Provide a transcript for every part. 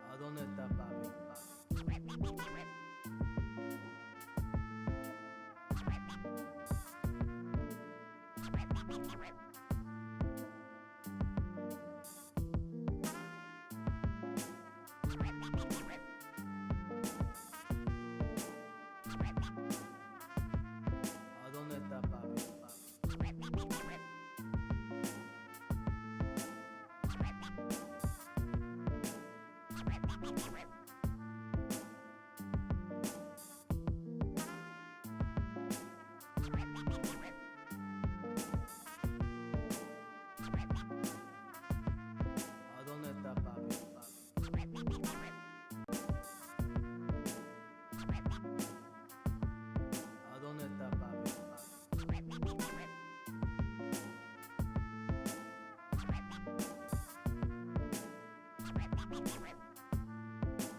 ¿A dónde está papi? ¿A dónde está papi? ¿A dónde está papi? ¿A dónde está papi?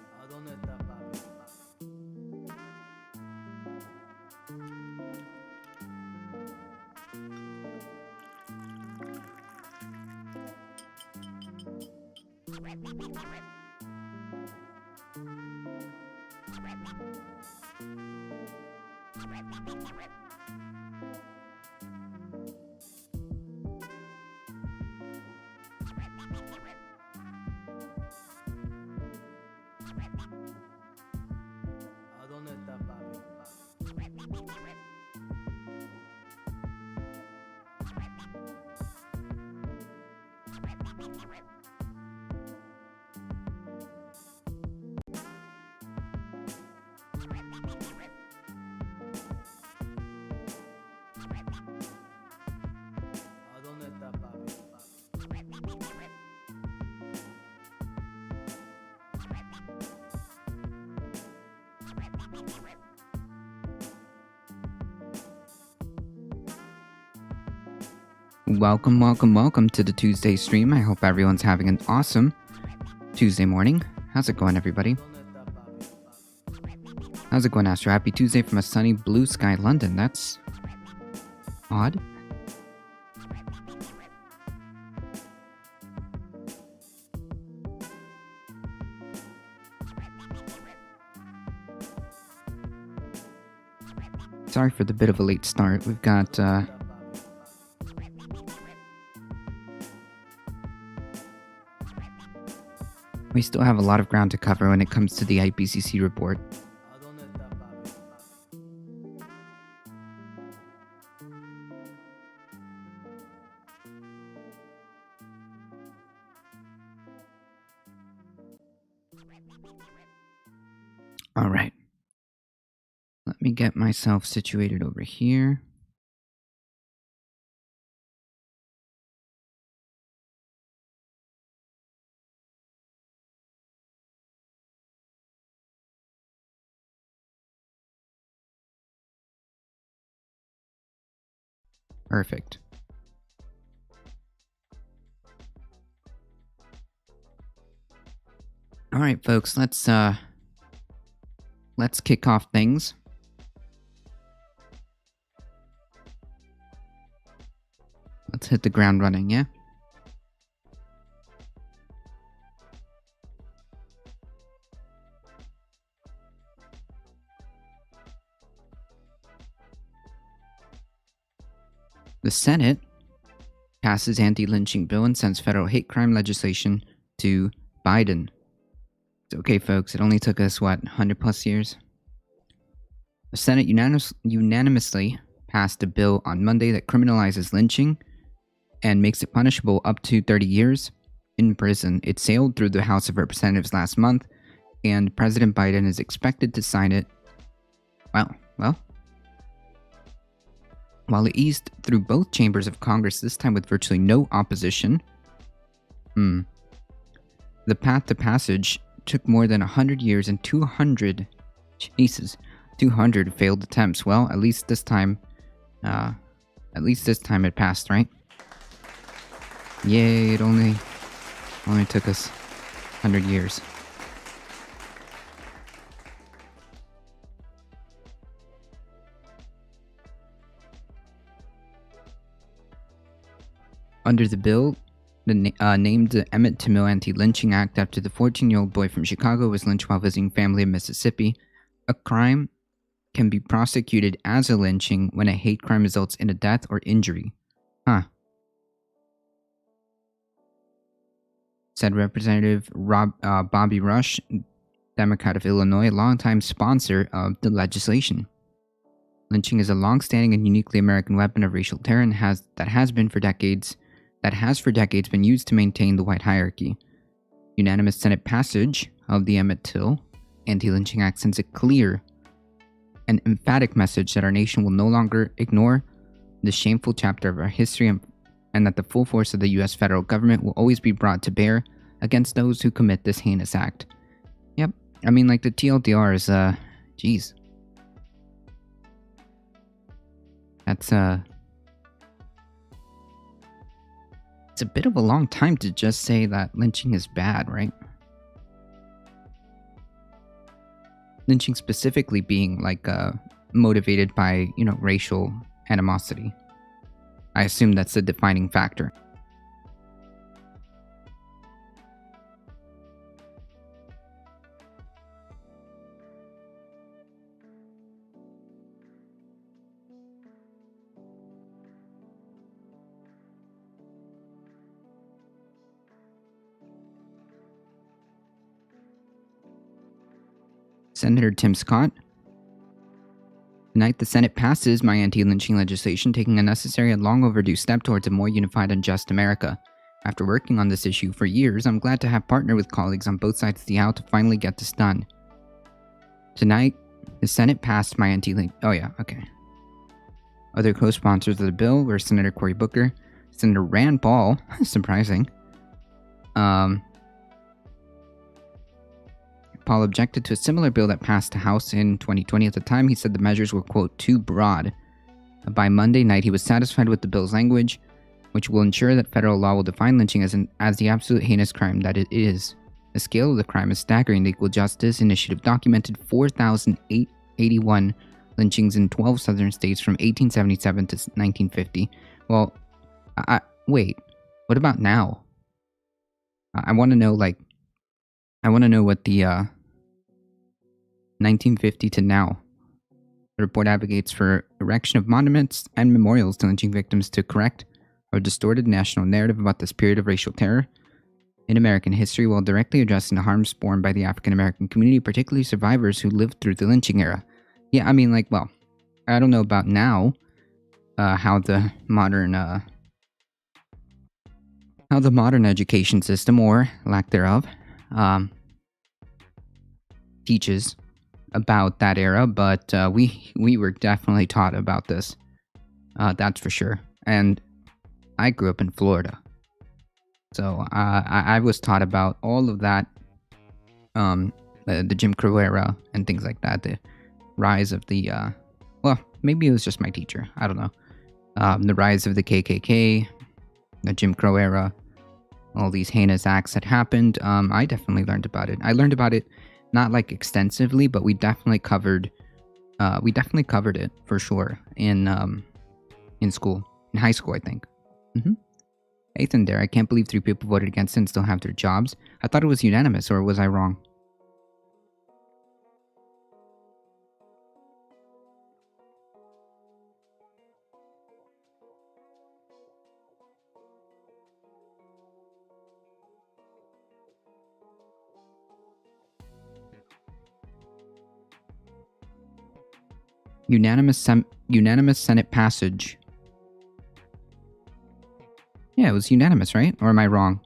¿A dónde está papi? ¿A dónde está papi? ¿A dónde está papi? Welcome to the Tuesday stream. I hope everyone's having an awesome Tuesday morning. How's it going, everybody? How's it going, Astro? Happy Tuesday from a sunny blue sky London. That's odd. Sorry for the bit of a late start. We've got we still have a lot of ground to cover when it comes to the IPCC report. ¿A dónde está papi? All right. Let me get myself situated over here. Perfect. All right, folks, let's kick off things. Let's hit the ground running, yeah? The Senate passes anti-lynching bill and sends federal hate crime legislation to Biden. It's okay, folks. It only took us, 100 plus years? The Senate unanimously passed a bill on Monday that criminalizes lynching and makes it punishable up to 30 years in prison. It sailed through the House of Representatives last month, and President Biden is expected to sign it. While it eased through both chambers of Congress, this time with virtually no opposition. The path to passage took more than 100 years and 200 failed attempts. Well, at least this time it passed, right? Yay, it only took us 100 years. Under the bill, named the Emmett Till Anti-Lynching Act after the 14-year-old boy from Chicago was lynched while visiting family in Mississippi, a crime can be prosecuted as a lynching when a hate crime results in a death or injury. Huh. Said Representative Bobby Rush, Democrat of Illinois, a longtime sponsor of the legislation. Lynching is a long-standing and uniquely American weapon of racial terror and has for decades been used to maintain the white hierarchy. Unanimous Senate passage of the Emmett Till Anti-Lynching Act sends a clear and emphatic message that our nation will no longer ignore this shameful chapter of our history and that the full force of the U.S. federal government will always be brought to bear against those who commit this heinous act. Yep, I mean, like, the TLDR is, geez. That's, it's a bit of a long time to just say that lynching is bad, right? Lynching specifically being, like, motivated by, racial animosity. I assume that's the defining factor. Senator Tim Scott. Tonight, the Senate passes my anti-lynching legislation, taking a necessary and long overdue step towards a more unified and just America. After working on this issue for years, I'm glad to have partnered with colleagues on both sides of the aisle to finally get this done. Tonight, the Senate passed my Other co-sponsors of the bill were Senator Cory Booker, Senator Rand Paul, surprising. Paul objected to a similar bill that passed the House in 2020. At the time, he said the measures were, quote, too broad. By Monday night, he was satisfied with the bill's language, which will ensure that federal law will define lynching as the absolute heinous crime that it is. The scale of the crime is staggering. The Equal Justice Initiative documented 4,881 lynchings in 12 southern states from 1877 to 1950. Well, wait, what about now? I want to know what the 1950 to now. The report advocates for erection of monuments and memorials to lynching victims to correct a distorted national narrative about this period of racial terror in American history while directly addressing the harms borne by the African American community, particularly survivors who lived through the lynching era. Yeah, I mean, I don't know about now, how the modern education system, or lack thereof, teaches about that era, but we were definitely taught about this. That's for sure. And I grew up in Florida, so I was taught about all of that, the Jim Crow era and things like that. The rise of the maybe it was just my teacher. I don't know. The rise of the KKK, the Jim Crow era, all these heinous acts that happened. I definitely learned about it. I learned about it not extensively, but we definitely covered it for sure in school, in high school, I think. Ethan there, I can't believe 3 people voted against it and still have their jobs. I thought it was unanimous, or was I wrong? Unanimous Senate passage. Yeah, it was unanimous, right? Or am I wrong?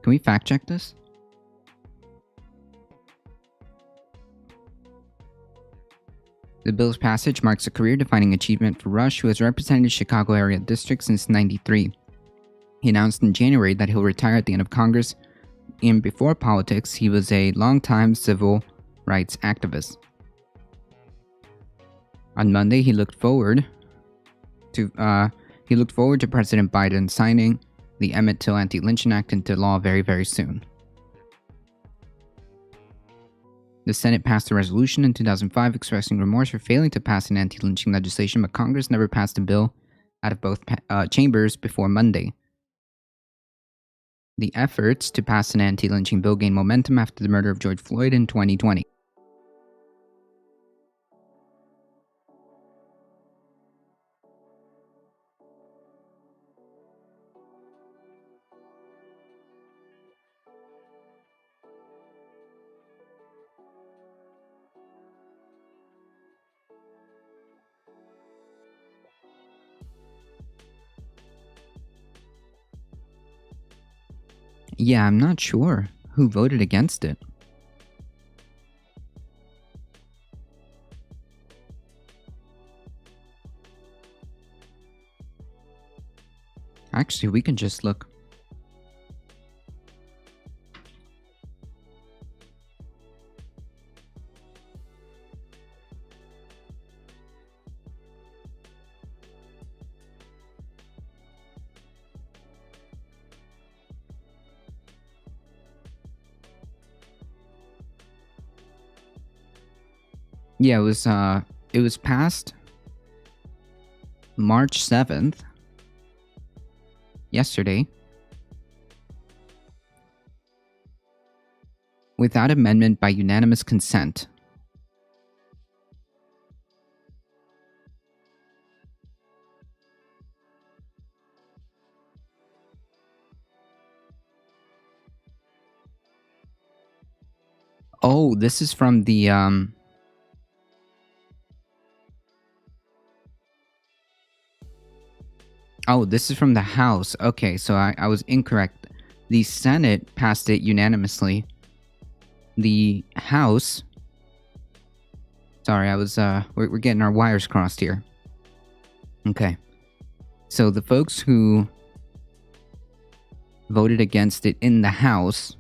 Can we fact check this? The bill's passage marks a career-defining achievement for Rush, who has represented the Chicago area district since '93. He announced in January that he'll retire at the end of Congress, and before politics, he was a longtime civil rights activist. On Monday, he looked forward to President Biden signing the Emmett Till Anti-Lynching Act into law very, very soon. The Senate passed a resolution in 2005 expressing remorse for failing to pass an anti-lynching legislation, but Congress never passed a bill out of both chambers before Monday. The efforts to pass an anti-lynching bill gained momentum after the murder of George Floyd in 2020. Yeah, I'm not sure who voted against it. Actually, we can just look. Yeah, it was passed March 7th, yesterday, without amendment by unanimous consent. Oh, this is from the Oh, this is from the House. Okay, so I was incorrect. The Senate passed it unanimously. The House... Sorry, I was, we're getting our wires crossed here. Okay. So the folks who voted against it in the House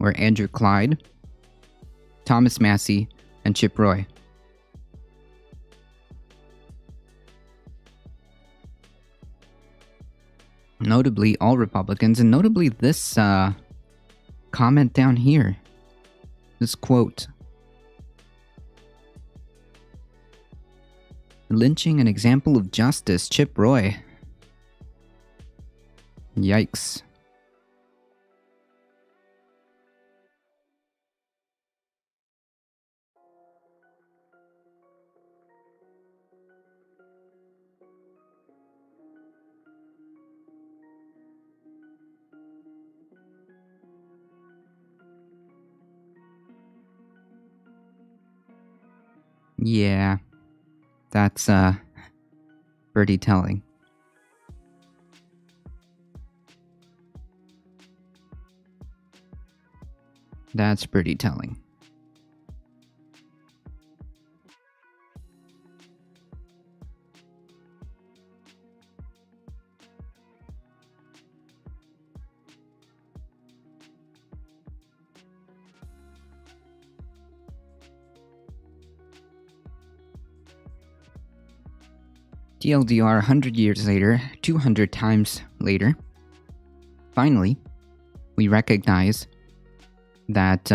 were Andrew Clyde, Thomas Massie, and Chip Roy. Notably, all Republicans, and notably this comment down here. This quote. Lynching an example of justice, Chip Roy. Yikes. Yeah, that's pretty telling. That's pretty telling. TLDR 100 years later, 200 times later, finally, we recognize that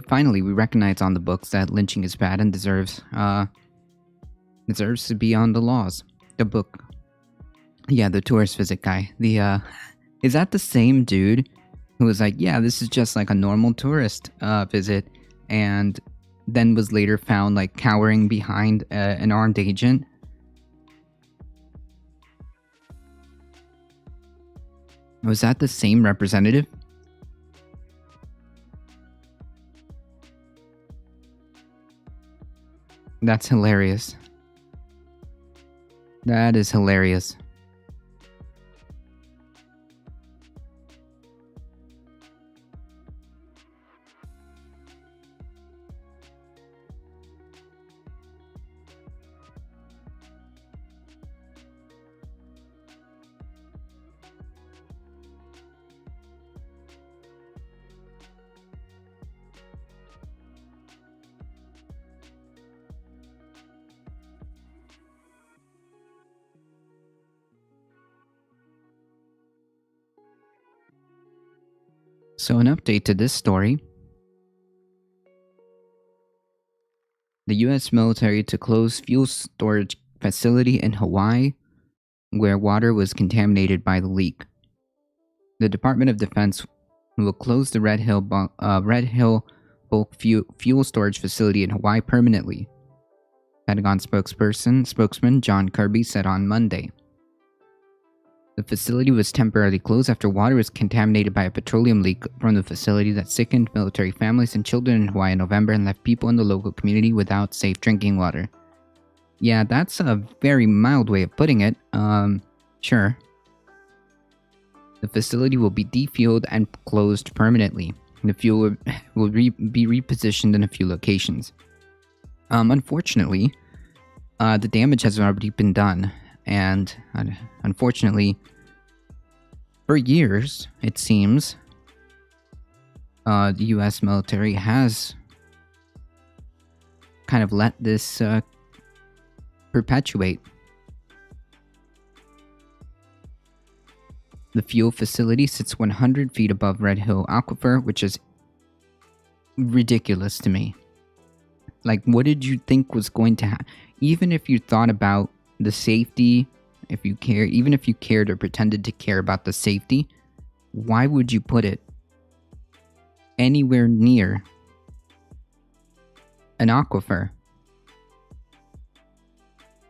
finally we recognize on the books that lynching is bad and deserves to be on the laws. The book. Yeah, the tourist visit guy. The is that the same dude who was like, yeah, this is just like a normal tourist visit, and then was later found like cowering behind an armed agent? Was that the same representative? That's hilarious. That is hilarious. So, an update to this story. The US military to close fuel storage facility in Hawaii where water was contaminated by the leak. The Department of Defense will close the Red Hill bulk fuel storage facility in Hawaii permanently. Pentagon spokesman John Kirby said on Monday. The facility was temporarily closed after water was contaminated by a petroleum leak from the facility that sickened military families and children in Hawaii in November and left people in the local community without safe drinking water. Yeah, that's a very mild way of putting it. Sure. The facility will be defueled and closed permanently. The fuel will be repositioned in a few locations. Unfortunately, the damage has already been done, and unfortunately, for years, it seems, the US military has kind of let this perpetuate. The fuel facility sits 100 feet above Red Hill Aquifer, which is ridiculous to me. Like, what did you think was going to happen? Even if you thought about the safety, even if you cared or pretended to care about the safety, why would you put it anywhere near an aquifer?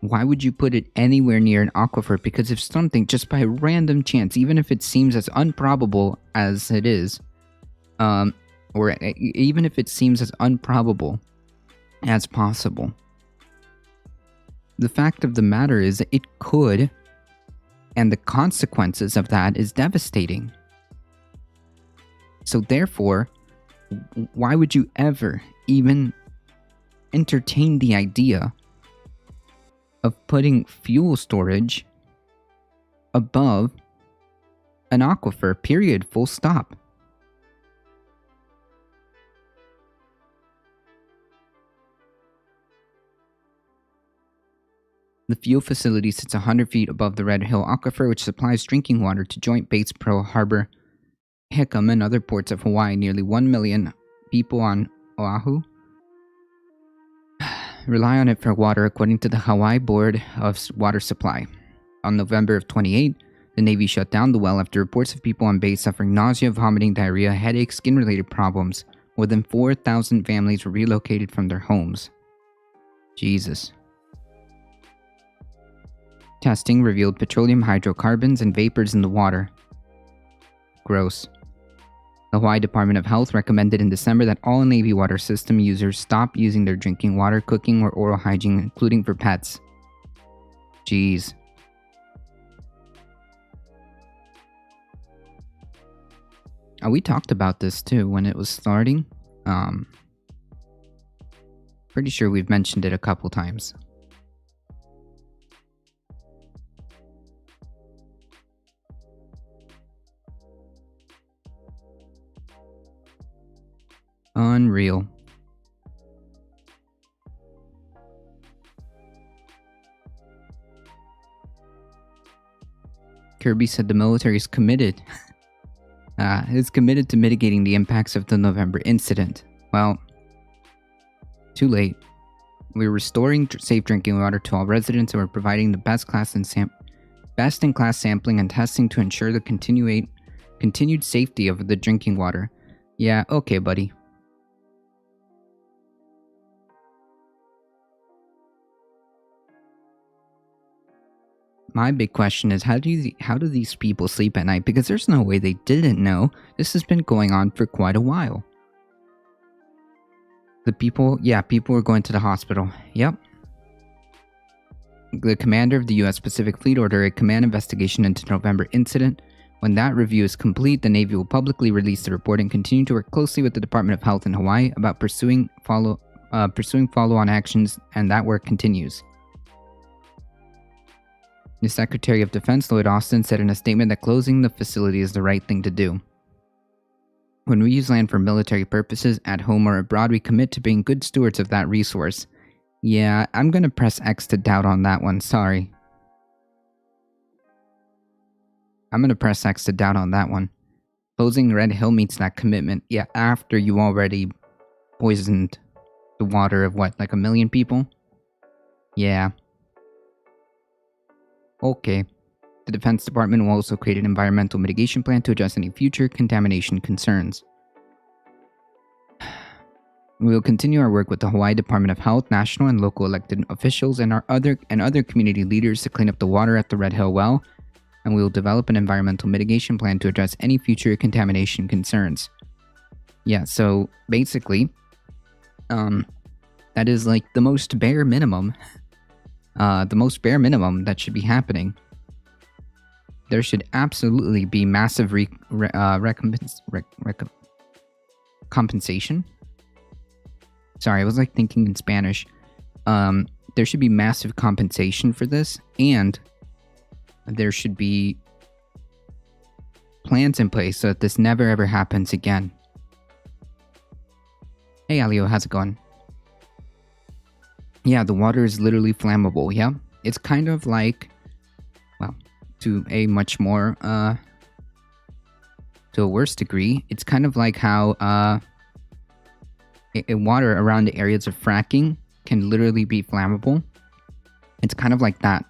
Why would you put it anywhere near an aquifer? Because if something, just by random chance, even if it seems as improbable as it is, or even if it seems as improbable as possible, the fact of the matter is it could, and the consequences of that is devastating. So therefore, why would you ever even entertain the idea of putting fuel storage above an aquifer, period, full stop? The fuel facility sits 100 feet above the Red Hill Aquifer, which supplies drinking water to Joint Base Pearl Harbor, Hickam, and other ports of Hawaii. Nearly 1 million people on Oahu rely on it for water, according to the Hawaii Board of Water Supply. On November of 28, the Navy shut down the well after reports of people on base suffering nausea, vomiting, diarrhea, headaches, skin-related problems. More than 4,000 families were relocated from their homes. Jesus. Testing revealed petroleum hydrocarbons and vapors in the water. Gross. The Hawaii Department of Health recommended in December that all Navy water system users stop using their drinking water, cooking, or oral hygiene, including for pets. Jeez. We talked about this too when it was starting. Pretty sure we've mentioned it a couple times. Unreal. Kirby said the military is committed. Is committed to mitigating the impacts of the November incident. Well, too late. We're restoring safe drinking water to all residents, and we're providing the best-in-class sampling and testing to ensure the continued safety of the drinking water. Yeah, okay, buddy. My big question is, how do these people sleep at night? Because there's no way they didn't know. This has been going on for quite a while. People were going to the hospital. Yep. The commander of the U.S. Pacific Fleet ordered a command investigation into the November incident. When that review is complete, the Navy will publicly release the report and continue to work closely with the Department of Health in Hawaii about pursuing follow-on actions, and that work continues. The Secretary of Defense, Lloyd Austin, said in a statement that closing the facility is the right thing to do. When we use land for military purposes, at home or abroad, we commit to being good stewards of that resource. Yeah, I'm gonna press X to doubt on that one, sorry. I'm gonna press X to doubt on that one. Closing Red Hill meets that commitment. Yeah, after you already poisoned the water of what, like 1 million people? Yeah. Okay. The Defense Department will also create an environmental mitigation plan to address any future contamination concerns. We will continue our work with the Hawaii Department of Health, national and local elected officials, and other community leaders to clean up the water at the Red Hill well, and we will develop an environmental mitigation plan to address any future contamination concerns. Yeah, so basically, that is like the most bare minimum. That should be happening. There should absolutely be massive compensation. Sorry, I was like thinking in Spanish. There should be massive compensation for this, and there should be plans in place so that this never ever happens again. Hey, Alio, how's it going? Yeah, the water is literally flammable, yeah? It's kind of like, well, to a much more, to a worse degree, it's kind of like how, water around the areas of fracking can literally be flammable. It's kind of like that.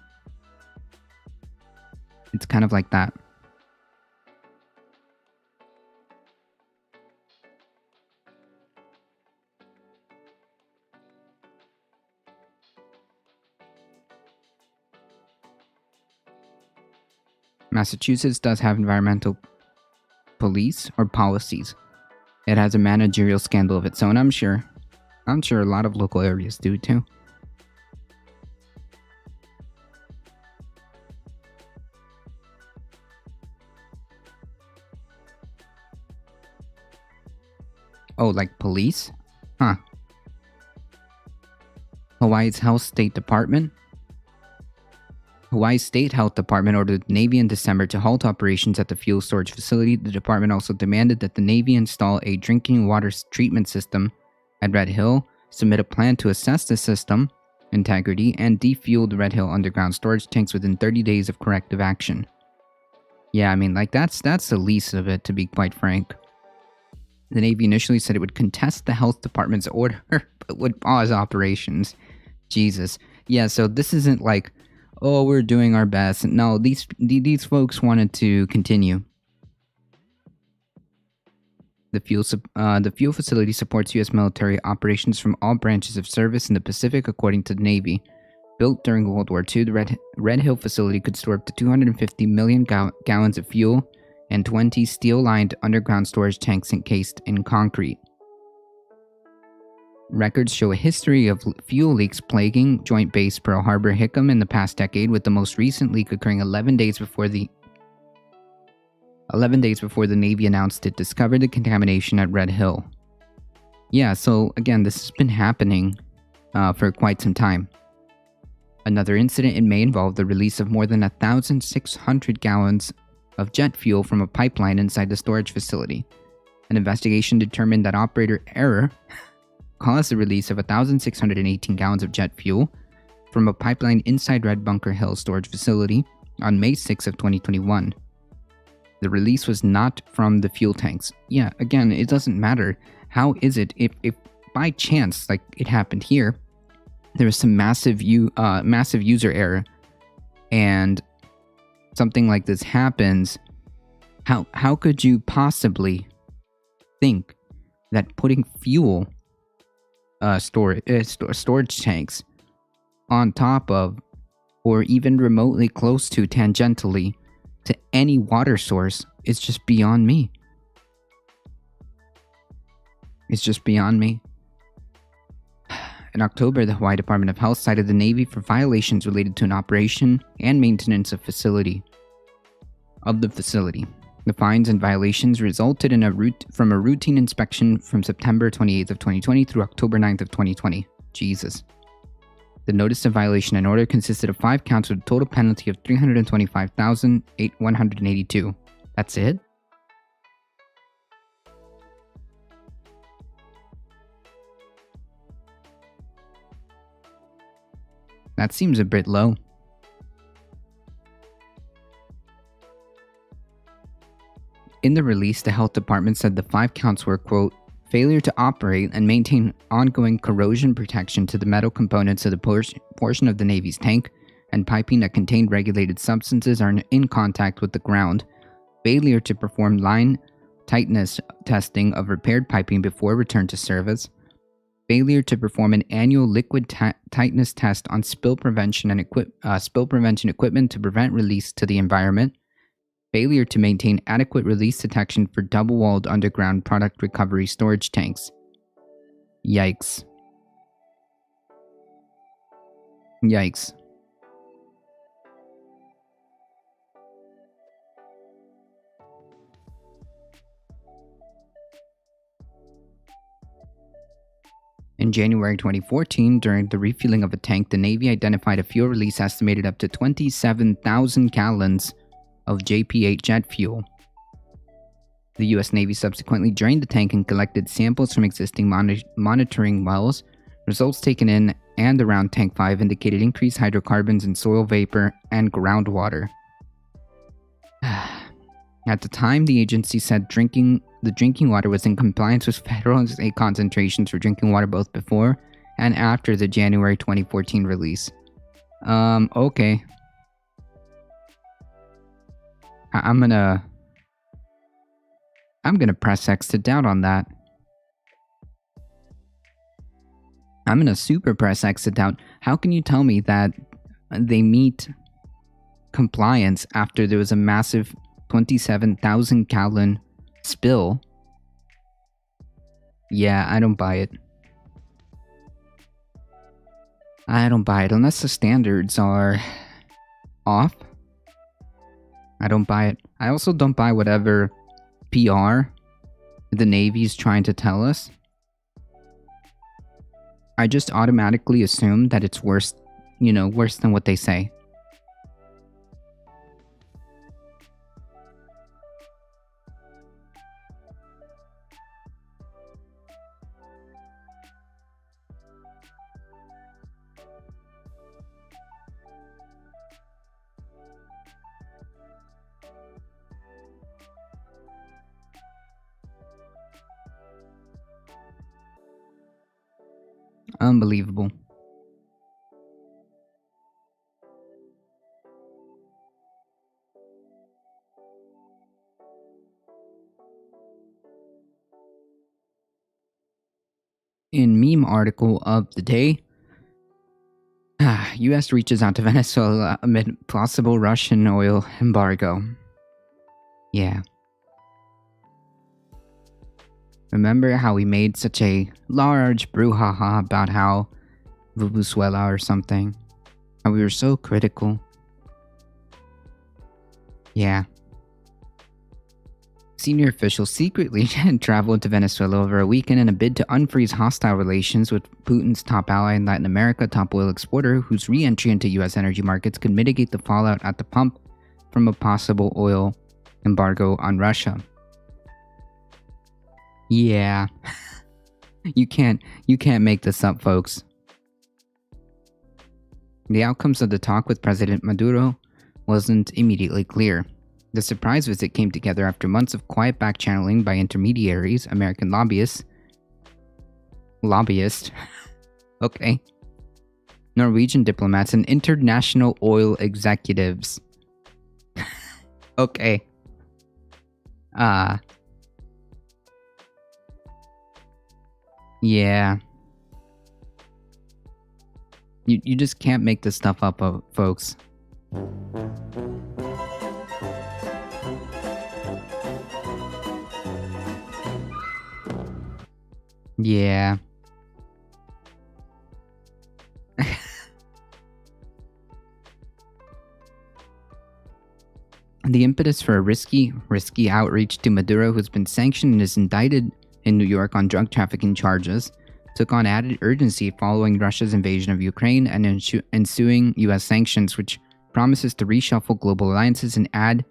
Massachusetts does have environmental police or policies. It has a managerial scandal of its own, I'm sure. I'm sure a lot of local areas do too. Oh, like police? Huh. Hawaii's State Health Department ordered the Navy in December to halt operations at the fuel storage facility. The department also demanded that the Navy install a drinking water treatment system at Red Hill, submit a plan to assess the system integrity, and defuel the Red Hill underground storage tanks within 30 days of corrective action. Yeah, I mean, like, that's the least of it, to be quite frank. The Navy initially said it would contest the health department's order, but would pause operations. Jesus. Yeah, so this isn't like, oh, we're doing our best. No, these folks wanted to continue. The fuel facility supports U.S. military operations from all branches of service in the Pacific, according to the Navy. Built during World War II, the Red Hill facility could store up to 250 million gallons of fuel and 20 steel-lined underground storage tanks encased in concrete. Records show a history of fuel leaks plaguing Joint Base Pearl Harbor Hickam in the past decade, with the most recent leak occurring 11 days before the Navy announced it discovered the contamination at Red Hill. Yeah, so again, this has been happening for quite some time. Another incident in May involved the release of more than 1,600 gallons of jet fuel from a pipeline inside the storage facility. An investigation determined that operator error caused the release of 1,618 gallons of jet fuel from a pipeline inside Red Bunker Hill storage facility on May 6 of 2021. The release was not from the fuel tanks. Yeah, again, it doesn't matter. How is it if by chance, like it happened here, there was some massive user error and something like this happens, how could you possibly think that putting fuel storage tanks on top of, or even remotely close to tangentially to any water source is just beyond me? It's just beyond me. In October, the Hawaii Department of Health cited the Navy for violations related to an operation and maintenance of the facility. The fines and violations resulted from a routine inspection from September 28th of 2020 through October 9th of 2020. Jesus. The notice of violation and order consisted of 5 counts with a total penalty of $325,182. That's it? That seems a bit low. In the release, the health department said the 5 counts were, quote, failure to operate and maintain ongoing corrosion protection to the metal components of the portion of the Navy's tank and piping that contained regulated substances are in contact with the ground, failure to perform line tightness testing of repaired piping before return to service, failure to perform an annual liquid tightness test on spill prevention equipment to prevent release to the environment, failure to maintain adequate release detection for double-walled underground product recovery storage tanks. Yikes. Yikes. In January 2014, during the refueling of a tank, the Navy identified a fuel release estimated up to 27,000 gallons of JP8 jet fuel. The U.S. Navy subsequently drained the tank and collected samples from existing monitoring wells. Results taken in and around Tank 5 indicated increased hydrocarbons in soil vapor and groundwater. At the time, the agency said the drinking water was in compliance with federal and state concentrations for drinking water both before and after the January 2014 release. Okay. I'm gonna press X to doubt on that. I'm gonna super press X to doubt. How can you tell me that they meet compliance after there was a massive 27,000 gallon spill? Yeah, I don't buy it. I don't buy it unless the standards are off. I don't buy it. I also don't buy whatever PR the Navy's trying to tell us. I just automatically assume that it's worse than what they say. Unbelievable. In meme article of the day, U.S. reaches out to Venezuela amid possible Russian oil embargo. Yeah. Remember how we made such a large brouhaha about how Venezuela or something? How we were so critical? Yeah. Senior officials secretly traveled to Venezuela over a weekend in a bid to unfreeze hostile relations with Putin's top ally in Latin America, top oil exporter, whose re-entry into U.S. energy markets could mitigate the fallout at the pump from a possible oil embargo on Russia. Yeah. You can't make this up, folks. The outcomes of the talk with President Maduro wasn't immediately clear. The surprise visit came together after months of quiet back-channeling by intermediaries, American lobbyists, okay, Norwegian diplomats, and international oil executives. Okay. Yeah. You just can't make this stuff up, folks. Yeah. The impetus for a risky outreach to Maduro, who's been sanctioned and is indicted in New York on drug trafficking charges, took on added urgency following Russia's invasion of Ukraine and ensuing U.S. sanctions, which promises to reshuffle global alliances and add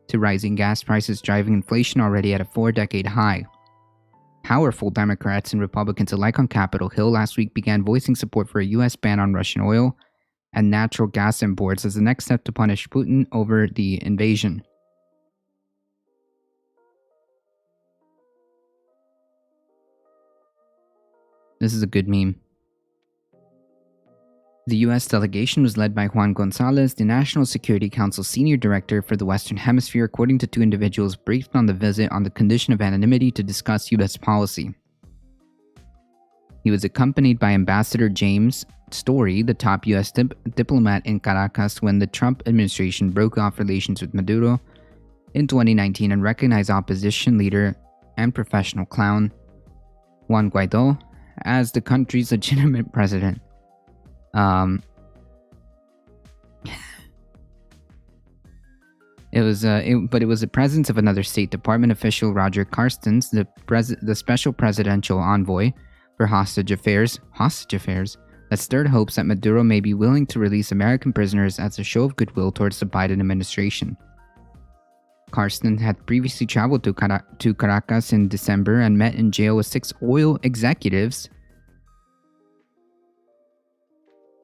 to rising gas prices, driving inflation already at a 4-decade high. Powerful Democrats and Republicans alike on Capitol Hill last week began voicing support for a U.S. ban on Russian oil and natural gas imports as the next step to punish Putin over the invasion. This is a good meme. The U.S. delegation was led by Juan Gonzalez, the National Security Council Senior Director for the Western Hemisphere, according to two individuals briefed on the visit on the condition of anonymity to discuss U.S. policy. He was accompanied by Ambassador James Story, the top U.S. diplomat in Caracas when the Trump administration broke off relations with Maduro in 2019 and recognized opposition leader and professional clown Juan Guaido as the country's legitimate president. It was the presence of another State Department official, Roger Carstens, the special presidential envoy for hostage affairs, that stirred hopes that Maduro may be willing to release American prisoners as a show of goodwill towards the Biden administration. Carstens had previously traveled to Caracas in December and met in jail with 6 oil executives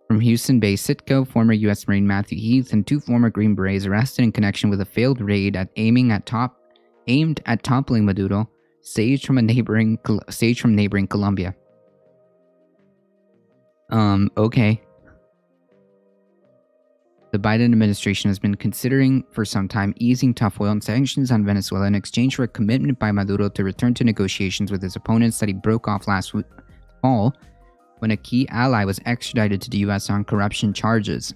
from Houston-based Citgo, former U.S. Marine Matthew Heath, and 2 former Green Berets arrested in connection with a failed raid aimed at toppling Maduro, staged from neighboring Colombia. Okay. The Biden administration has been considering for some time easing tough oil and sanctions on Venezuela in exchange for a commitment by Maduro to return to negotiations with his opponents that he broke off last fall when a key ally was extradited to the U.S. on corruption charges,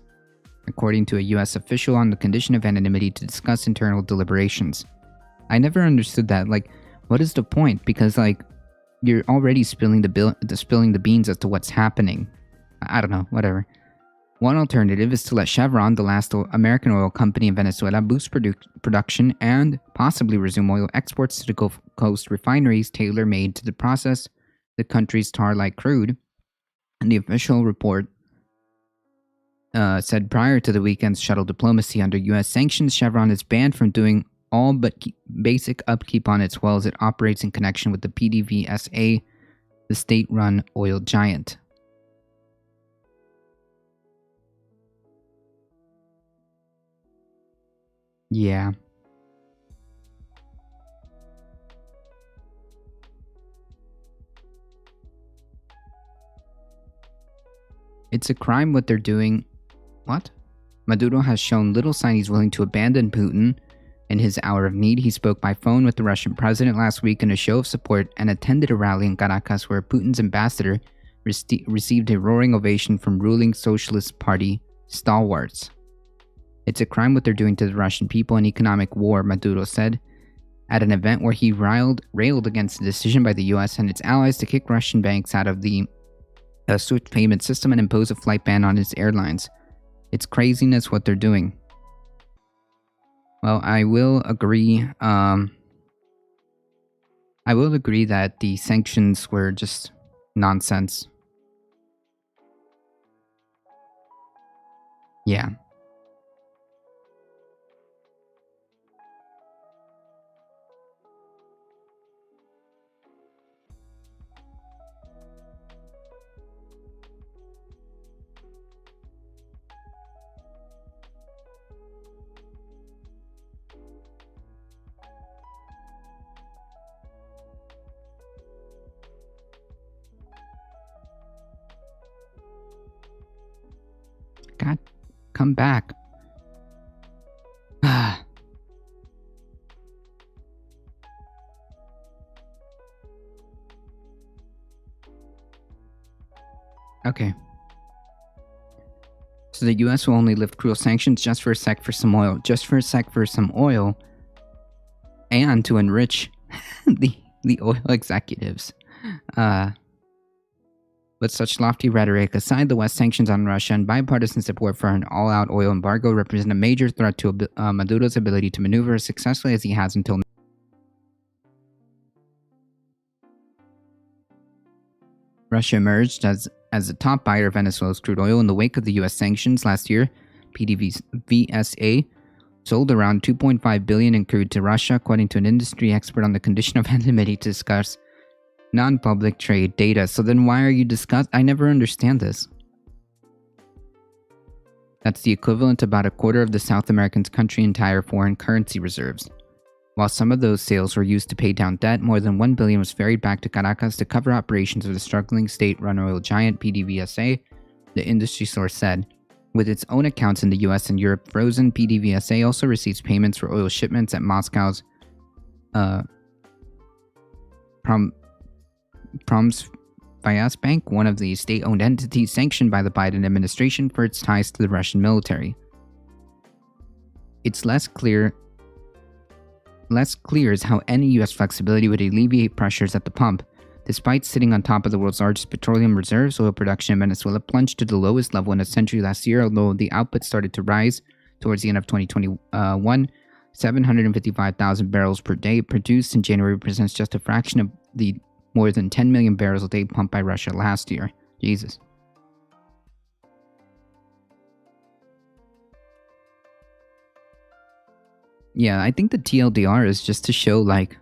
according to a U.S. official on the condition of anonymity to discuss internal deliberations. I never understood that. Like, what is the point? Because, like, you're already spilling the beans as to what's happening. I don't know, whatever. One alternative is to let Chevron, the last American oil company in Venezuela, boost production and possibly resume oil exports to the Gulf Coast refineries tailor-made to the process the country's tar-like crude. And the official report said prior to the weekend's shuttle diplomacy under U.S. sanctions, Chevron is banned from doing all but basic upkeep on its wells it operates in connection with the PDVSA, the state-run oil giant. Yeah. It's a crime what they're doing. What? Maduro has shown little sign he's willing to abandon Putin. In his hour of need, he spoke by phone with the Russian president last week in a show of support and attended a rally in Caracas where Putin's ambassador received a roaring ovation from ruling Socialist Party stalwarts. It's a crime what they're doing to the Russian people, an economic war, Maduro said at an event where he railed against the decision by the US and its allies to kick Russian banks out of the SWIFT payment system and impose a flight ban on its airlines. It's craziness what they're doing. Well, I will agree. I will agree that the sanctions were just nonsense. Yeah. God, come back. Okay. So the US will only lift cruel sanctions just for a sec for some oil. And to enrich the oil executives. With such lofty rhetoric aside, the West sanctions on Russia and bipartisan support for an all-out oil embargo represent a major threat to Maduro's ability to maneuver as successfully as he has until now. Russia emerged as the top buyer of Venezuela's crude oil in the wake of the U.S. sanctions last year. PDVSA sold around $2.5 billion in crude to Russia, according to an industry expert on the condition of anonymity to discuss non-public trade data. So then why are you discussing? I never understand this. That's the equivalent to about a quarter of the South American country's entire foreign currency reserves. While some of those sales were used to pay down debt, more than $1 billion was ferried back to Caracas to cover operations of the struggling state-run oil giant PDVSA, the industry source said. With its own accounts in the US and Europe frozen, PDVSA also receives payments for oil shipments at Moscow's Promsvyaz Bank, one of the state-owned entities sanctioned by the Biden administration for its ties to the Russian military. It's less clear is how any U.S. flexibility would alleviate pressures at the pump. Despite sitting on top of the world's largest petroleum reserves, oil production in Venezuela plunged to the lowest level in a century last year, although the output started to rise towards the end of 2021. 755,000 barrels per day produced in January represents just a fraction of the more than 10 million barrels a day pumped by Russia last year. Jesus. Yeah, I think the TLDR is just to show, like,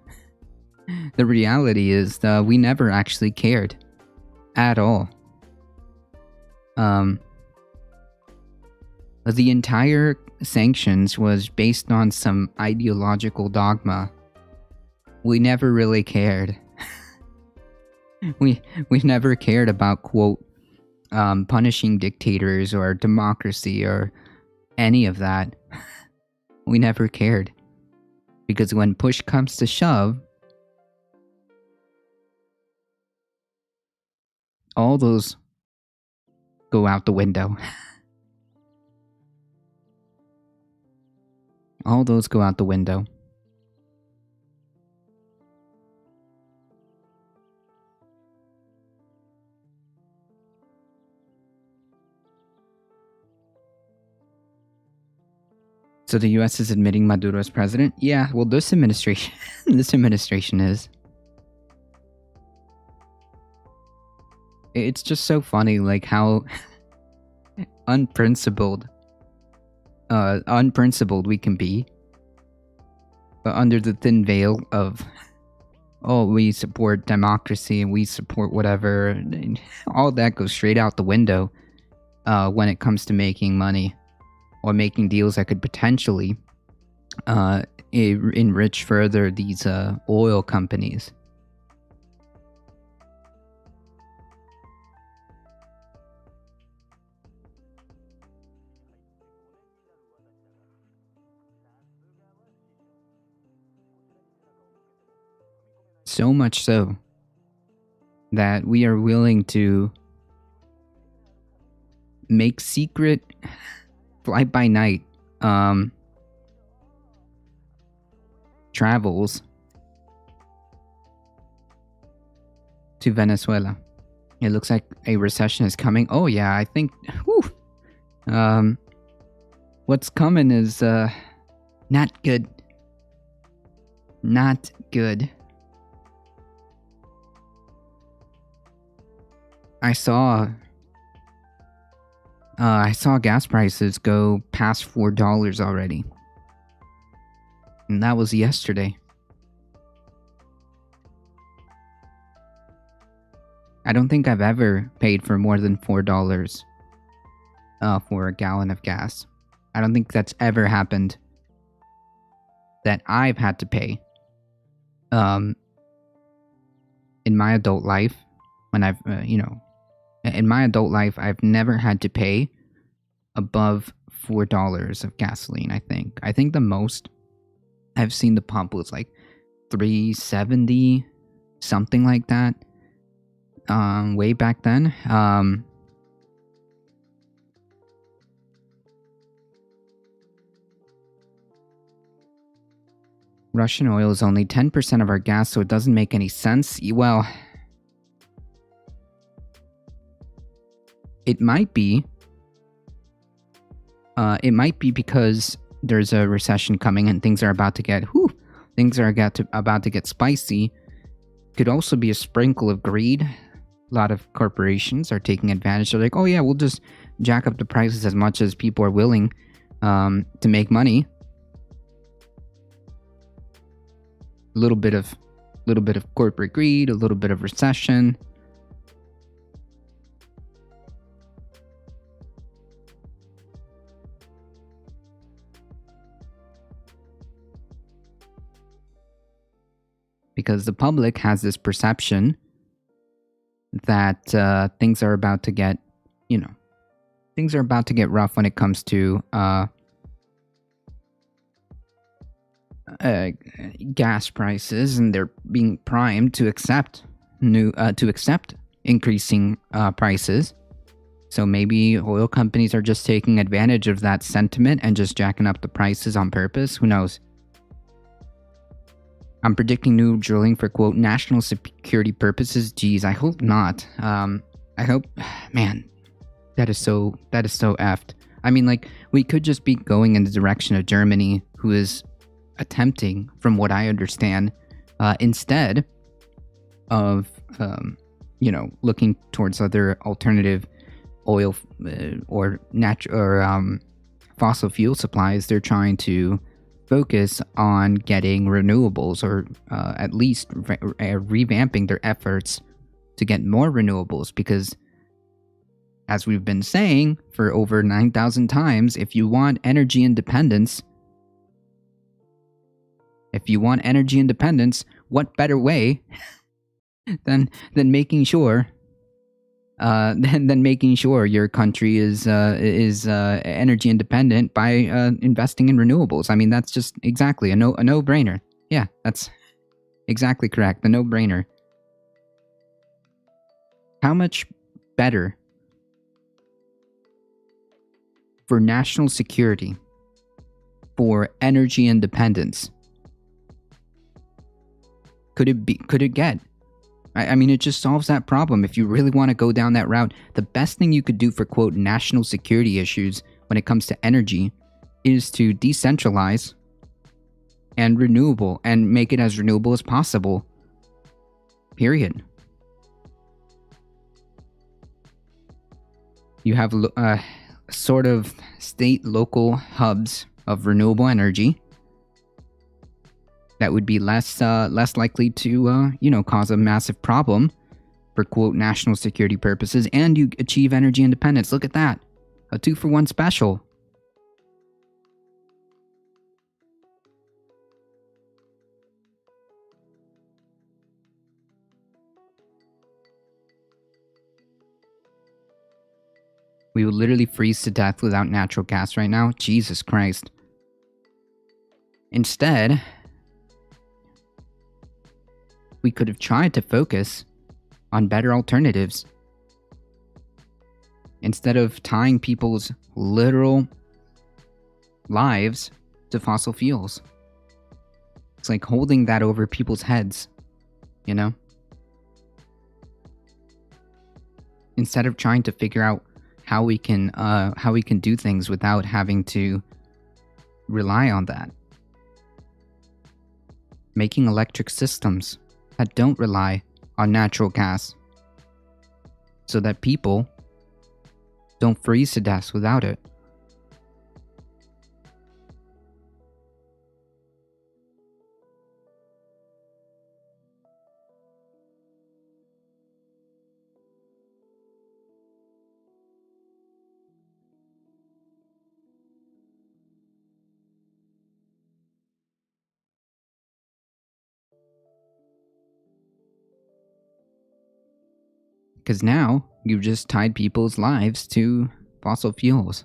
the reality is that we never actually cared. At all. The entire sanctions was based on some ideological dogma. We never really cared. we never cared about, quote, punishing dictators or democracy or any of that. We never cared. Because when push comes to shove, all those go out the window. All those go out the window. So the US is admitting Maduro as president? Yeah, well, this administration is. It's just so funny, like, how unprincipled we can be. But under the thin veil of, oh, we support democracy and we support whatever, all that goes straight out the window when it comes to making money or making deals that could potentially enrich further these oil companies. So much so that we are willing to make secret fly-by-night travels to Venezuela. It looks like a recession is coming. Oh yeah, I think what's coming is not good. Not good. I saw gas prices go past $4 already. And that was yesterday. I don't think I've ever paid for more than $4 for a gallon of gas. I don't think that's ever happened that I've had to pay in my adult life. When I've, in my adult life, I've never had to pay above $4 of gasoline, I think. I think the most I've seen the pump was like $3.70, something like that. Way back then. Russian oil is only 10% of our gas, so it doesn't make any sense. Well, it might be. It might be because there's a recession coming and things are about to get about to get spicy. Could also be a sprinkle of greed. A lot of corporations are taking advantage. They're like, oh yeah, we'll just jack up the prices as much as people are willing to make money. A little bit of corporate greed, a little bit of recession. because the public has this perception that things are about to get, things are about to get rough when it comes to gas prices, and they're being primed to accept increasing prices. So maybe oil companies are just taking advantage of that sentiment and just jacking up the prices on purpose. Who knows? I'm predicting new drilling for, quote, national security purposes. Geez, I hope not. I hope, man, that is so effed. I mean, like, we could just be going in the direction of Germany, who is attempting, from what I understand, instead of, looking towards other alternative oil or fossil fuel supplies, they're trying to focus on getting renewables, or at least revamping their efforts to get more renewables, because as we've been saying for over 9,000 times, if you want energy independence, what better way than making sure your country is energy independent by investing in renewables? I mean, that's just exactly a no-brainer. Yeah, that's exactly correct. A no-brainer. How much better for national security, for energy independence, could it get? I mean, it just solves that problem. If you really want to go down that route, the best thing you could do for, quote, national security issues when it comes to energy is to decentralize and make it as renewable as possible. Period. You have sort of state-local hubs of renewable energy that would be less likely to cause a massive problem for, quote, national security purposes, and you achieve energy independence. Look at that. A 2-for-1 special. We would literally freeze to death without natural gas right now. Jesus Christ. Instead, we could have tried to focus on better alternatives instead of tying people's literal lives to fossil fuels. It's like holding that over people's heads, Instead of trying to figure out how we can do things without having to rely on that. Making electric systems that don't rely on natural gas, so that people don't freeze to death without it. Because now you've just tied people's lives to fossil fuels.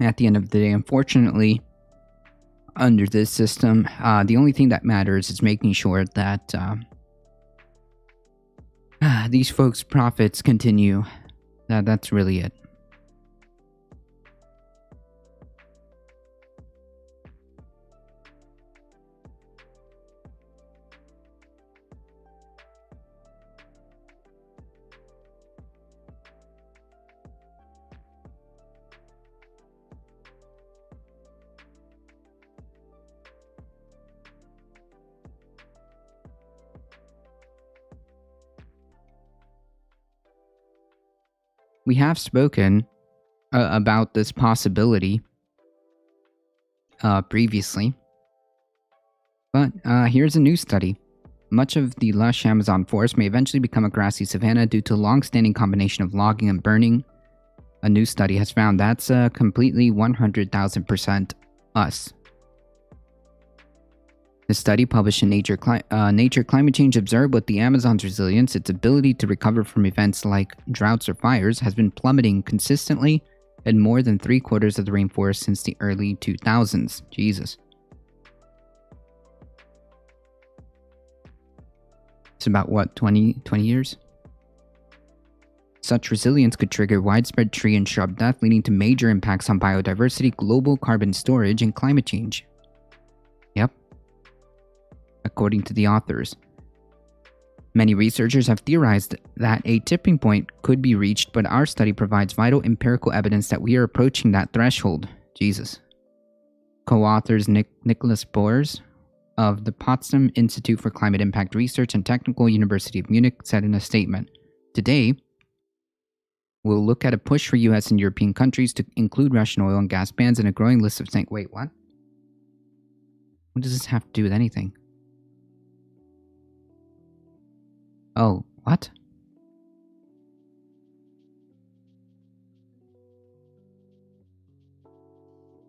At the end of the day, unfortunately, under this system, the only thing that matters is making sure that these folks' profits continue. That's really it. We have spoken about this possibility previously. But here's a new study. Much of the lush Amazon forest may eventually become a grassy savanna due to a long-standing combination of logging and burning. A new study has found that's completely 100,000% us. The study published in Nature Climate Change observed with the Amazon's resilience, its ability to recover from events like droughts or fires, has been plummeting consistently in more than 3/4 of the rainforest since the early 2000s. Jesus. It's about what, 20 years? Such resilience could trigger widespread tree and shrub death, leading to major impacts on biodiversity, global carbon storage, and climate change. Yep. According to the authors. Many researchers have theorized that a tipping point could be reached, but our study provides vital empirical evidence that we are approaching that threshold. Jesus. Co-authors Nicholas Boers of the Potsdam Institute for Climate Impact Research and Technical University of Munich said in a statement, "Today, we'll look at a push for US and European countries to include Russian oil and gas bans in a growing list of Wait, what? What does this have to do with anything? Oh, what?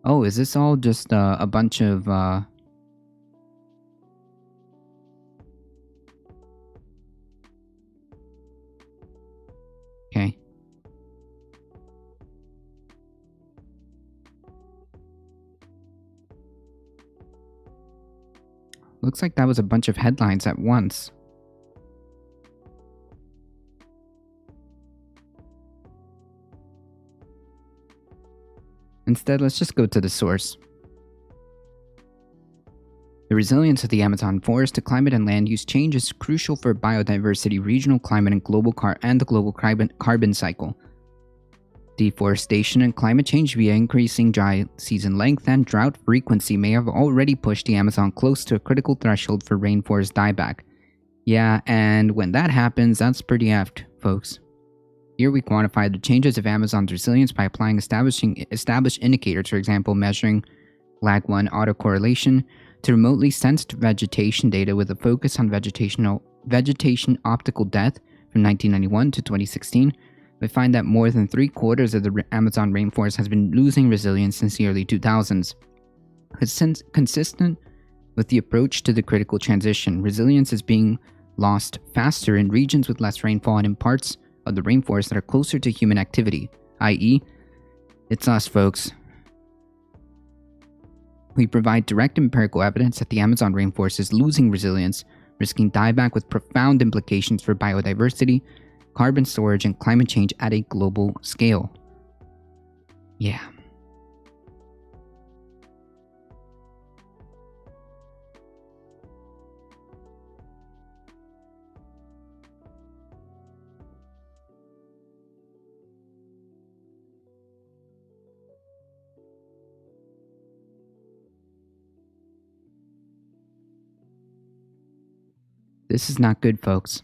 Oh, is this all just a bunch of Okay. Looks like that was a bunch of headlines at once. Instead, let's just go to the source. The resilience of the Amazon forest to climate and land use change is crucial for biodiversity, regional climate, and the global carbon cycle. Deforestation and climate change via increasing dry season length and drought frequency may have already pushed the Amazon close to a critical threshold for rainforest dieback. Yeah, and when that happens, that's pretty effed, folks. Here we quantify the changes of Amazon's resilience by applying established indicators, for example, measuring lag1 autocorrelation to remotely sensed vegetation data with a focus on vegetation optical death from 1991 to 2016. We find that more than 3/4 of the Amazon rainforest has been losing resilience since the early 2000s. Consistent with the approach to the critical transition, resilience is being lost faster in regions with less rainfall and in parts of the rainforest that are closer to human activity, i.e., it's us, folks. We provide direct empirical evidence that the Amazon rainforest is losing resilience, risking dieback with profound implications for biodiversity, carbon storage, and climate change at a global scale. Yeah. This is not good, folks.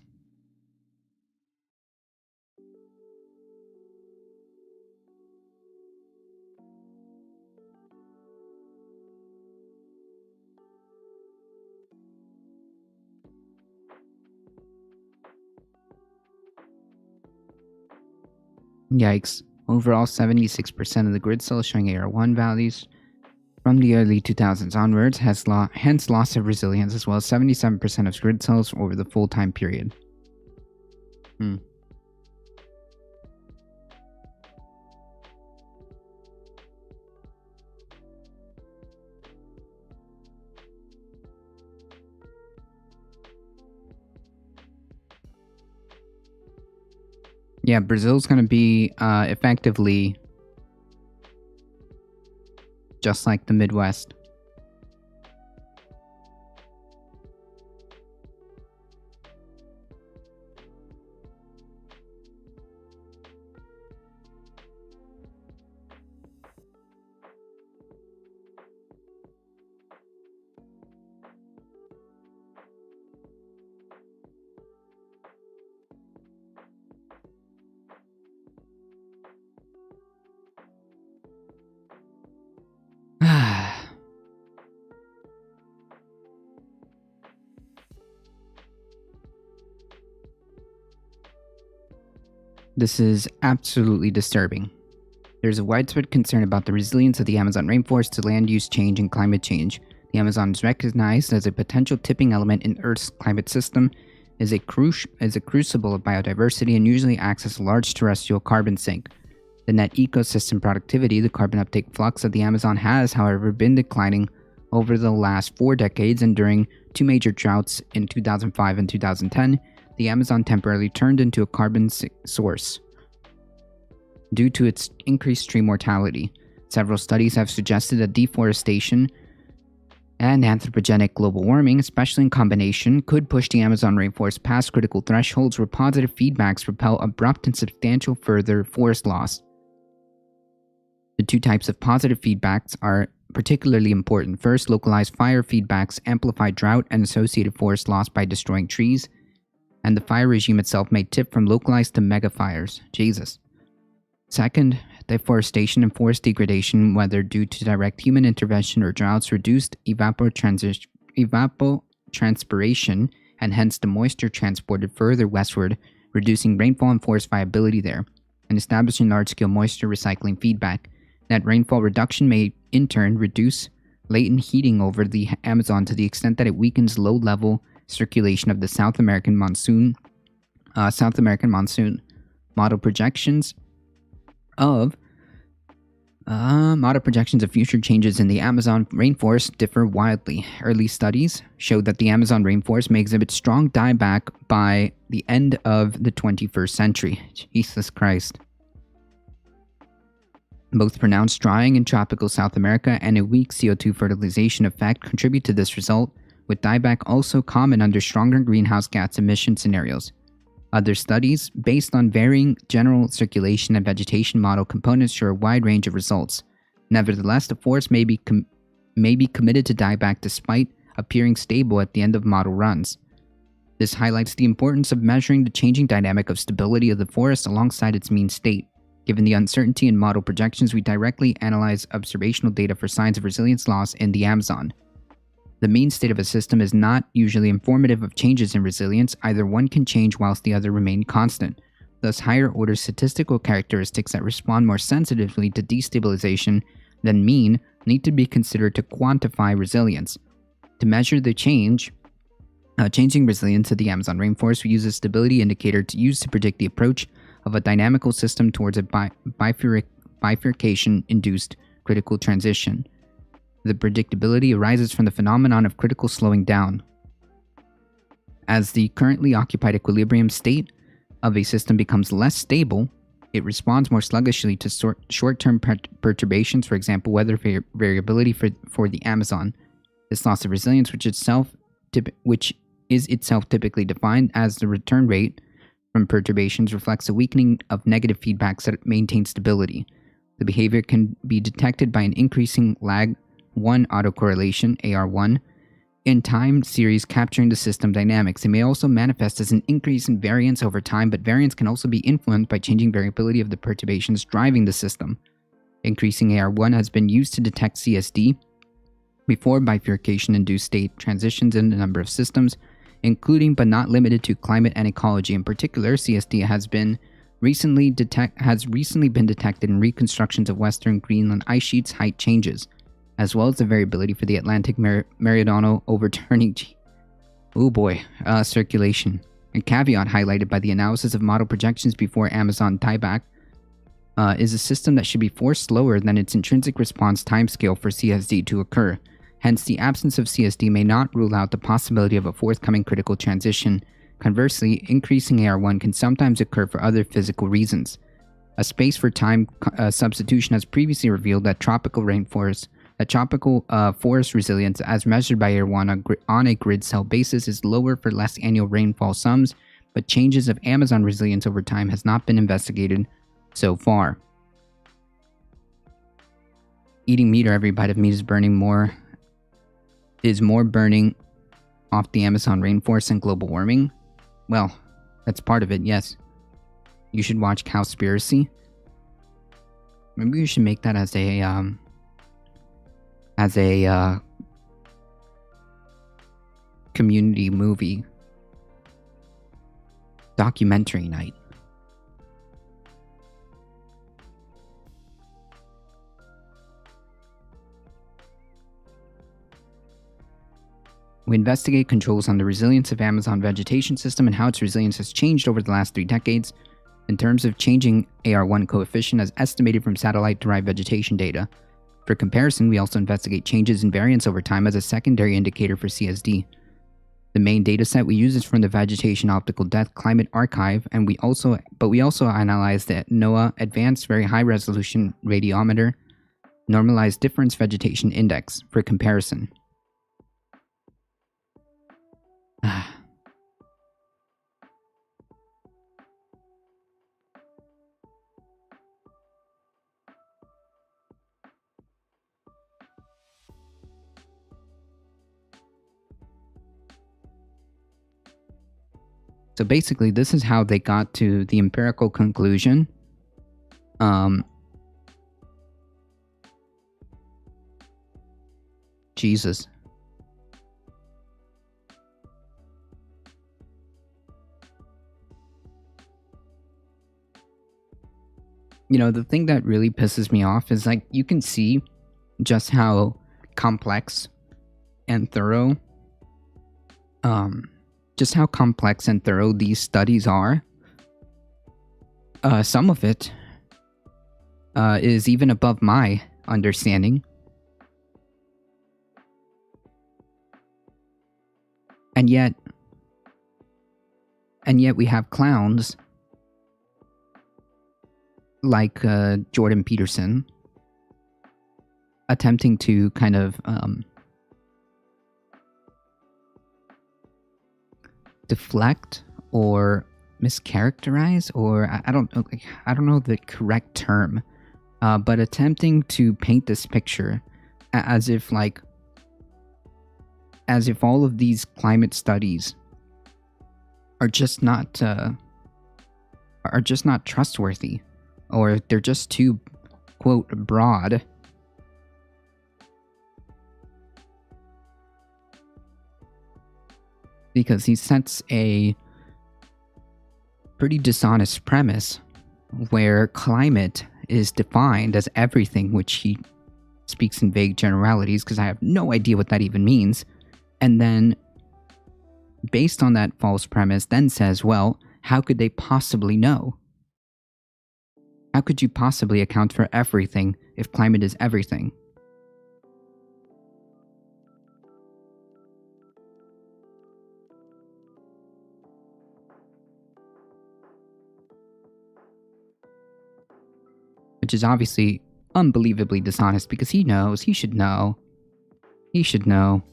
Yikes. Overall, 76% of the grid cells showing AR1 values from the early 2000s onwards has hence loss of resilience, as well as 77% of grid cells over the full time period. Yeah, Brazil's going to be effectively just like the Midwest. This is absolutely disturbing. There's a widespread concern about the resilience of the Amazon rainforest to land use change and climate change. The Amazon is recognized as a potential tipping element in Earth's climate system, is a crucible of biodiversity, and usually acts as a large terrestrial carbon sink. The net ecosystem productivity, the carbon uptake flux of the Amazon has, however, been declining over the last 4 decades, and during 2 major droughts in 2005 and 2010, the Amazon temporarily turned into a carbon source due to its increased tree mortality. Several studies have suggested that deforestation and anthropogenic global warming, especially in combination, could push the Amazon rainforest past critical thresholds where positive feedbacks propel abrupt and substantial further forest loss. The 2 types of positive feedbacks are particularly important. First, localized fire feedbacks amplify drought and associated forest loss by destroying trees, and the fire regime itself may tip from localized to mega fires. Jesus. Second, deforestation and forest degradation, whether due to direct human intervention or droughts, reduced evapotranspiration and hence the moisture transported further westward, reducing rainfall and forest viability there, and establishing large-scale moisture recycling feedback. Net rainfall reduction may, in turn, reduce latent heating over the Amazon to the extent that it weakens low-level circulation of the South American monsoon. Model projections of future changes in the Amazon rainforest differ wildly. Early studies show that the Amazon rainforest may exhibit strong dieback by the end of the 21st century. Jesus Christ. Both pronounced drying in tropical South America and a weak CO2 fertilization effect contribute to this result, with dieback also common under stronger greenhouse gas emission scenarios. Other studies, based on varying general circulation and vegetation model components, show a wide range of results. Nevertheless, the forest may be committed to dieback despite appearing stable at the end of model runs. This highlights the importance of measuring the changing dynamic of stability of the forest alongside its mean state. Given the uncertainty in model projections, we directly analyze observational data for signs of resilience loss in the Amazon. The mean state of a system is not usually informative of changes in resilience. Either one can change whilst the other remain constant. Thus, higher-order statistical characteristics that respond more sensitively to destabilization than mean need to be considered to quantify resilience. To measure the changing resilience of the Amazon rainforest, we use a stability indicator to predict the approach of a dynamical system towards a bifurcation-induced critical transition. The predictability arises from the phenomenon of critical slowing down. As the currently occupied equilibrium state of a system becomes less stable, it responds more sluggishly to short-term perturbations, for example, weather variability for the Amazon. This loss of resilience, which is itself typically defined as the return rate from perturbations, reflects a weakening of negative feedbacks that maintain stability. The behavior can be detected by an increasing lag 1 autocorrelation, AR1, in time series capturing the system dynamics. It may also manifest as an increase in variance over time, but variance can also be influenced by changing variability of the perturbations driving the system. Increasing AR1 has been used to detect CSD before bifurcation-induced state transitions in a number of systems, including but not limited to climate and ecology. In particular, CSD has recently been detected in reconstructions of Western Greenland ice sheets height changes, as well as the variability for the Atlantic Meridional overturning circulation. A caveat highlighted by the analysis of model projections before Amazon dieback is a system that should be forced slower than its intrinsic response timescale for CSD to occur. Hence, the absence of CSD may not rule out the possibility of a forthcoming critical transition. Conversely, increasing AR1 can sometimes occur for other physical reasons. A space for time substitution has previously revealed that tropical forest resilience, as measured by AR1 on a grid cell basis, is lower for less annual rainfall sums, but changes of Amazon resilience over time has not been investigated so far. Eating meat or every bite of meat is more burning off the Amazon rainforest than global warming? Well, that's part of it, yes. You should watch Cowspiracy. Maybe you should make that as a community movie documentary night. We investigate controls on the resilience of Amazon vegetation system and how its resilience has changed over the last 3 decades in terms of changing AR1 coefficient as estimated from satellite-derived vegetation data. For comparison, we also investigate changes in variance over time as a secondary indicator for CSD. The main dataset we use is from the Vegetation Optical Depth Climate Archive, and we also analyze the NOAA Advanced Very High Resolution Radiometer Normalized Difference Vegetation Index for comparison. So basically, this is how they got to the empirical conclusion. Jesus. You know, the thing that really pisses me off is, like, you can see just how complex and thorough these studies are. Some of it is even above my understanding. And yet we have clowns like Jordan Peterson attempting to kind of deflect or mischaracterize, or I don't know the correct term, but attempting to paint this picture as if all of these climate studies are just not trustworthy, or they're just too, quote, broad. Because he sets a pretty dishonest premise where climate is defined as everything, which he speaks in vague generalities because I have no idea what that even means. And then, based on that false premise, then says, well, how could they possibly know? How could you possibly account for everything if climate is everything? Which is obviously unbelievably dishonest because he knows, he should know. He should know.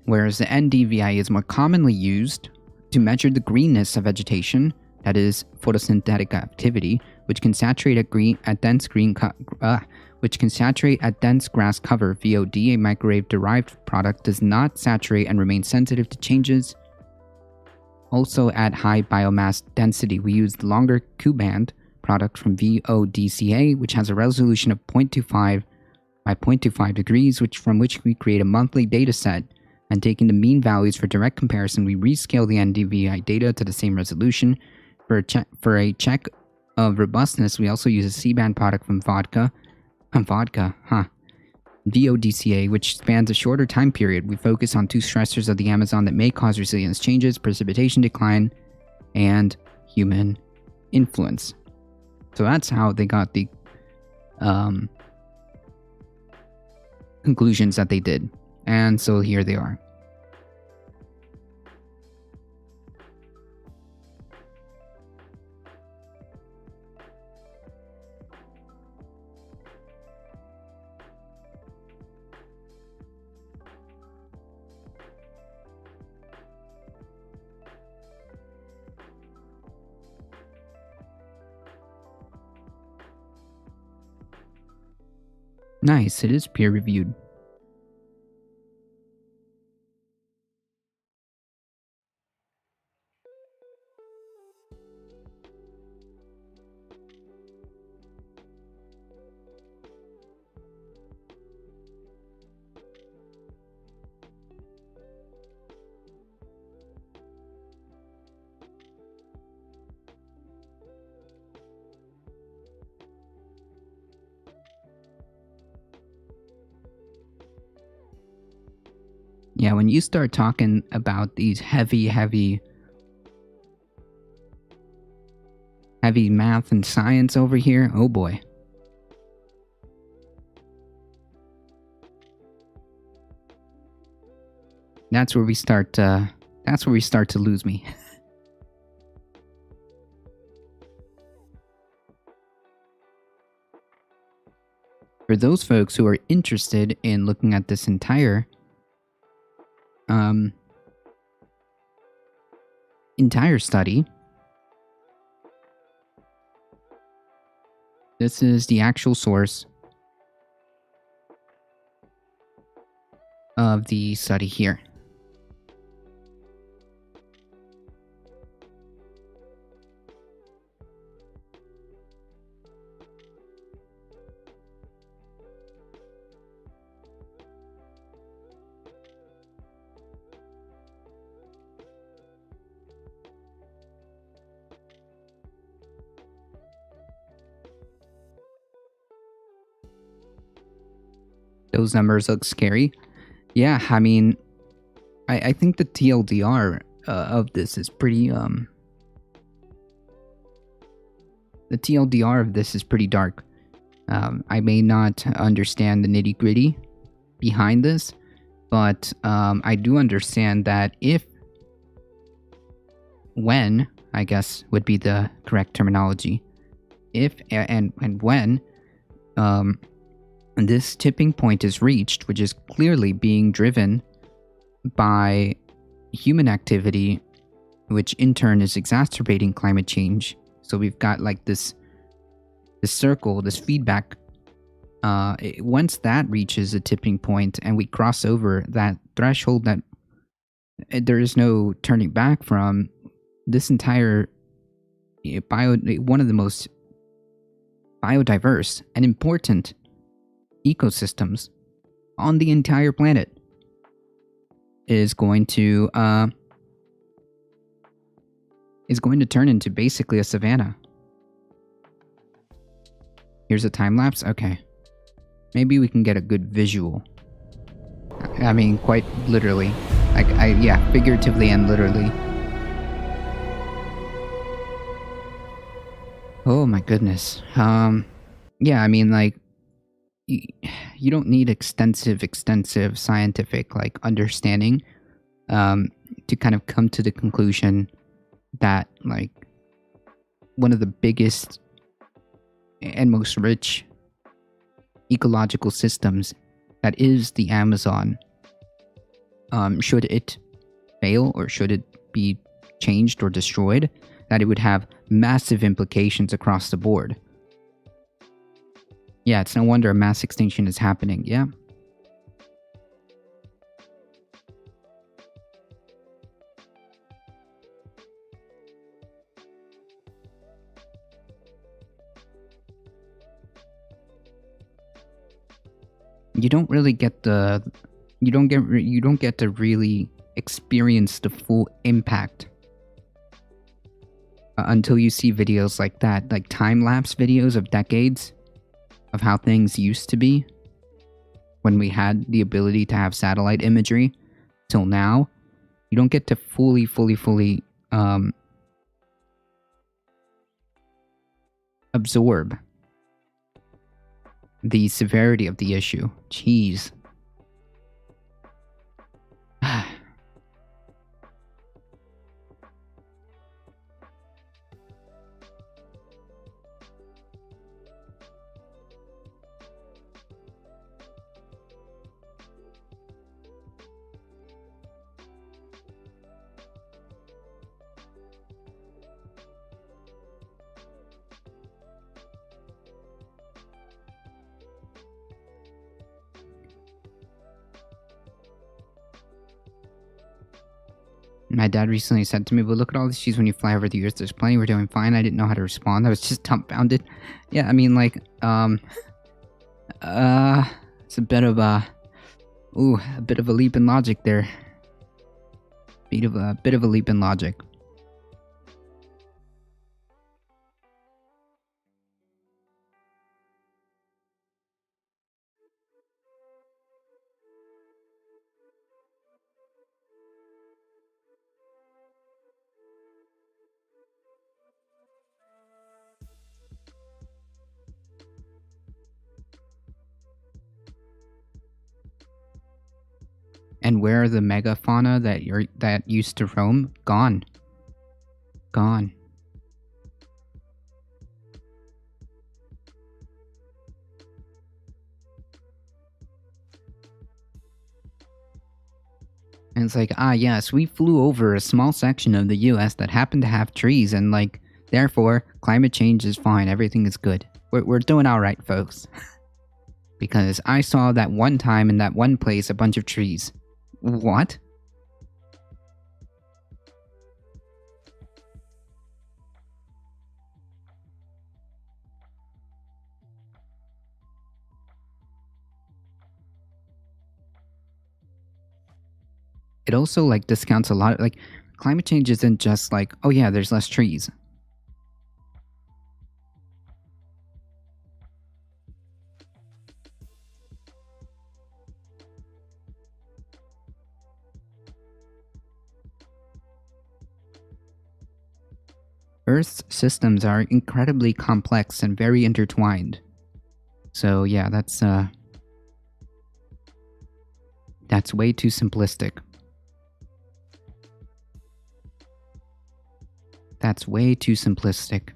Whereas the NDVI is more commonly used to measure the greenness of vegetation, that is, photosynthetic activity, which can saturate at dense grass cover. VOD, a microwave-derived product, does not saturate and remain sensitive to changes. Also, at high biomass density, we use the longer Q-band product from VODCA, which has a resolution of 0.25 by 0.25 degrees, from which we create a monthly data set. And taking the mean values for direct comparison, we rescale the NDVI data to the same resolution. For a check of robustness, we also use a C-band product from VODCA, which spans a shorter time period. We focus on 2 stressors of the Amazon that may cause resilience changes: precipitation decline and human influence. So that's how they got the conclusions that they did. And so here they are. Nice, it is peer-reviewed. Yeah, when you start talking about these heavy math and science over here, oh boy. That's where we start to lose me. For those folks who are interested in looking at this entire study, this is the actual source of the study here. Those numbers look scary. Yeah, I mean, I think the TLDR of this is pretty, the TLDR of this is pretty dark. I may not understand the nitty gritty behind this, but I do understand that when, I guess would be the correct terminology, if and when this tipping point is reached, which is clearly being driven by human activity, which in turn is exacerbating climate change. So we've got like this circle, this feedback. Once that reaches a tipping point and we cross over that threshold that there is no turning back from, this entire one of the most biodiverse and important ecosystems on the entire planet is going to turn into basically a savanna. Here's a time lapse. Okay, maybe we can get a good visual. I mean, quite literally, yeah, figuratively and literally. Oh my goodness. Yeah, I mean, like, you don't need extensive scientific like understanding to kind of come to the conclusion that like one of the biggest and most rich ecological systems that is the Amazon, should it fail or should it be changed or destroyed, that it would have massive implications across the board. Yeah, it's no wonder a mass extinction is happening, yeah. You don't really get the... You don't get to really experience the full impact until you see videos like that, like time-lapse videos of decades of how things used to be when we had the ability to have satellite imagery till now. You don't get to fully absorb the severity of the issue. Jeez. My dad recently said to me, but look at all these cheese when you fly over the earth. There's plenty. We're doing fine. I didn't know how to respond. I was just dumbfounded. Yeah, I mean, like, it's a bit of a leap in logic there. Bit of a leap in logic. And where are the megafauna that used to roam? Gone. Gone. And it's like, yes, we flew over a small section of the US that happened to have trees, and like, therefore, climate change is fine, everything is good. We're doing alright, folks. Because I saw that one time in that one place a bunch of trees. What? It also like discounts a lot. Like, climate change isn't just like, oh yeah, there's less trees. Earth's systems are incredibly complex and very intertwined. So yeah, that's way too simplistic. That's way too simplistic.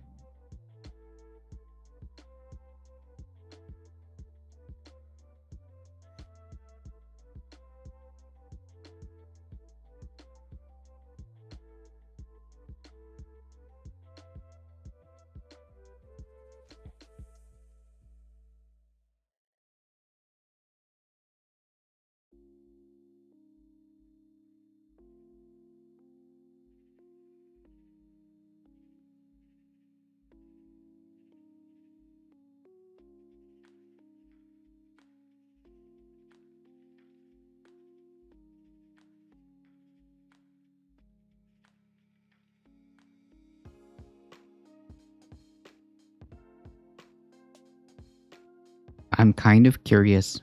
I'm kind of curious.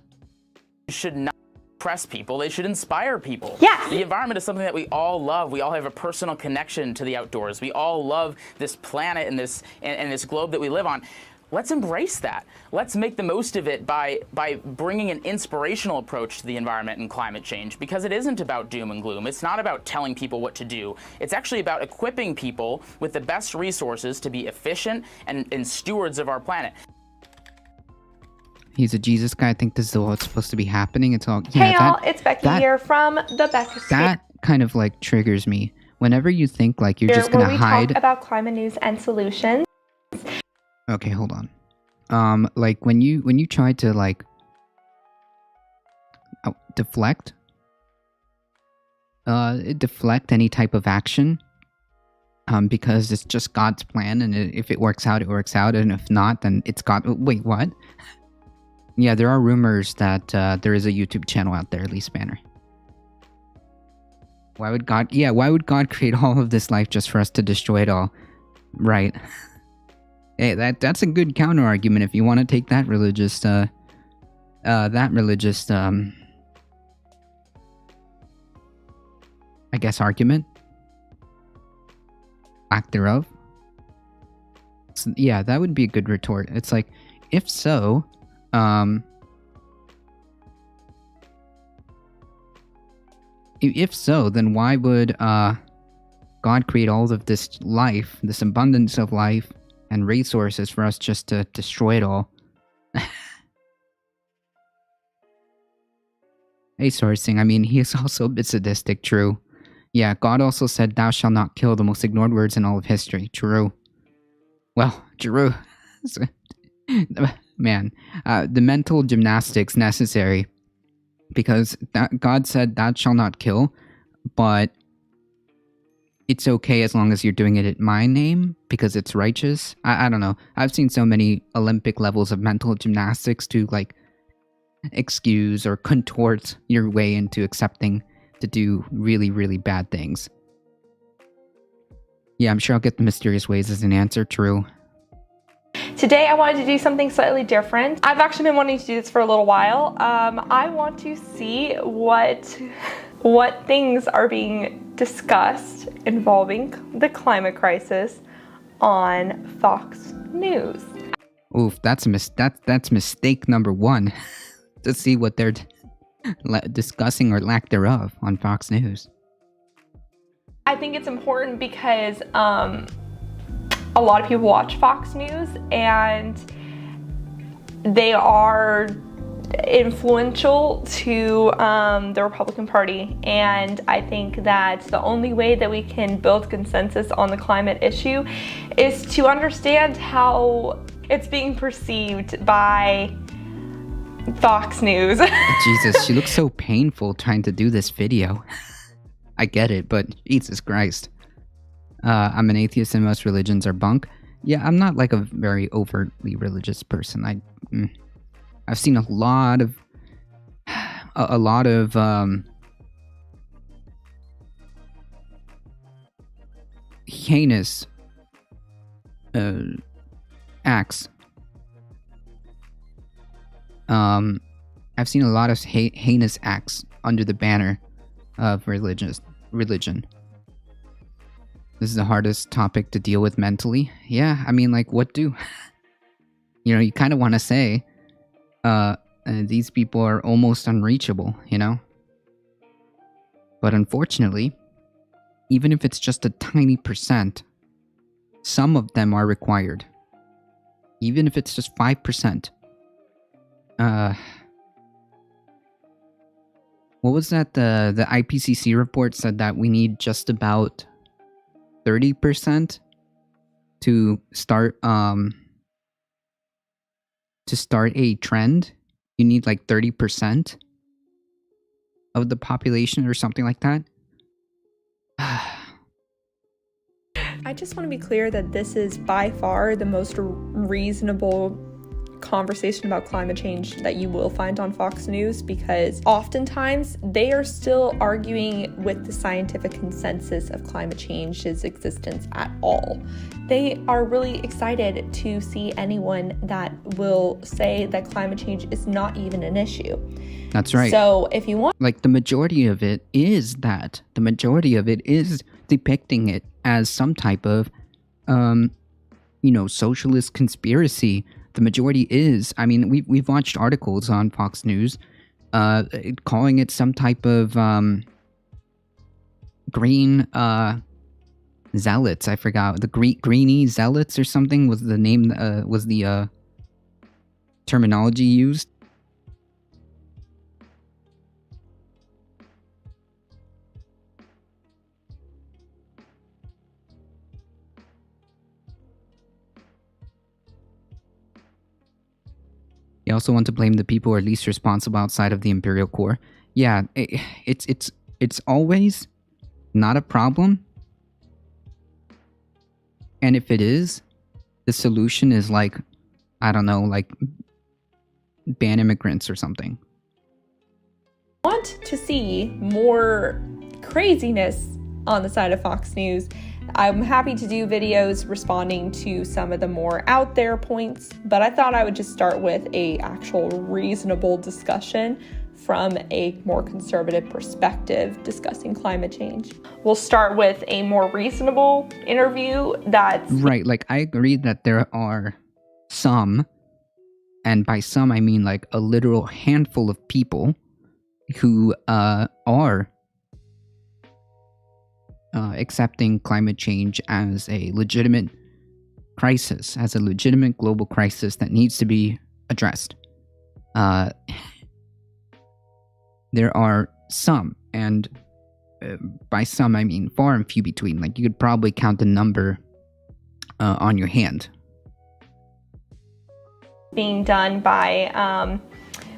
Should not impress people, they should inspire people. Yeah. The environment is something that we all love. We all have a personal connection to the outdoors. We all love this planet and this globe that we live on. Let's embrace that. Let's make the most of it by bringing an inspirational approach to the environment and climate change, because it isn't about doom and gloom. It's not about telling people what to do. It's actually about equipping people with the best resources to be efficient and stewards of our planet. He's a Jesus guy. I think this is what's supposed to be happening. It's all. Hey y'all, it's Becky here from the Becca State. That kind of like triggers me. Whenever you think like you're just where gonna we hide. talk about climate news and solutions. Okay, hold on. Like when you try to like deflect any type of action, because it's just God's plan, and if it works out, it works out, and if not, then it's God. Wait, what? Yeah, there are rumors that there is a YouTube channel out there, Lee Spanner. Why would God create all of this life just for us to destroy it all? Right. Hey, that's a good counter argument if you want to take that religious I guess argument. Lack thereof. So, yeah, that would be a good retort. It's like, if so, if so, then why would God create all of this life, this abundance of life and resources for us just to destroy it all? Hey, sourcing. I mean, he is also a bit sadistic, true. Yeah, God also said, "Thou shalt not kill," the most ignored words in all of history. True. Well, true. Man, the mental gymnastics necessary, because God said, "Thou shalt not kill," but it's okay as long as you're doing it in my name because it's righteous. I don't know. I've seen so many Olympic levels of mental gymnastics to like excuse or contort your way into accepting to do really, really bad things. Yeah, I'm sure I'll get the mysterious ways as an answer. True. Today I wanted to do something slightly different. I've actually been wanting to do this for a little while. I want to see what things are being discussed involving the climate crisis on Fox News. Oof, that's mistake number one. To see what they're discussing or lack thereof on Fox News. I think it's important because a lot of people watch Fox News and they are influential to the Republican Party, and I think that the only way that we can build consensus on the climate issue is to understand how it's being perceived by Fox News. Jesus, she looks so painful trying to do this video. I get it, but Jesus Christ. I'm an atheist and most religions are bunk. Yeah, I'm not like a very overtly religious person. I've seen a lot of heinous acts. I've seen a lot of heinous acts under the banner of religion. This is the hardest topic to deal with mentally. Yeah, I mean, like, what do? You know, you kind of want to say, these people are almost unreachable, you know? But unfortunately, even if it's just a tiny percent, some of them are required. Even if it's just 5%. What was that? The IPCC report said that we need just about 30% to start a trend. You need like 30% of the population or something like that. I just want to be clear that this is by far the most reasonable conversation about climate change that you will find on Fox News, because oftentimes they are still arguing with the scientific consensus of climate change's existence at all. They are really excited to see anyone that will say that climate change is not even an issue. That's right. So if you want, like, the majority of it is that. The majority of it is depicting it as some type of, socialist conspiracy. The majority is, I mean, we've watched articles on Fox News calling it some type of green zealots. I forgot. The greenie zealots or something was the name, was the terminology used. You also want to blame the people who are least responsible outside of the Imperial Core. Yeah, it's always not a problem. And if it is, the solution is like, I don't know, like ban immigrants or something. want to see more craziness on the side of Fox News, I'm happy to do videos responding to some of the more out there points, but I thought I would just start with a actual reasonable discussion from a more conservative perspective discussing climate change. We'll start with a more reasonable interview that's... Right, like I agree that there are some, and by some I mean like a literal handful of people who are accepting climate change as a legitimate crisis, as a legitimate global crisis that needs to be addressed. There are some, and by some I mean far and few between. Like you could probably count the number on your hand. Being done by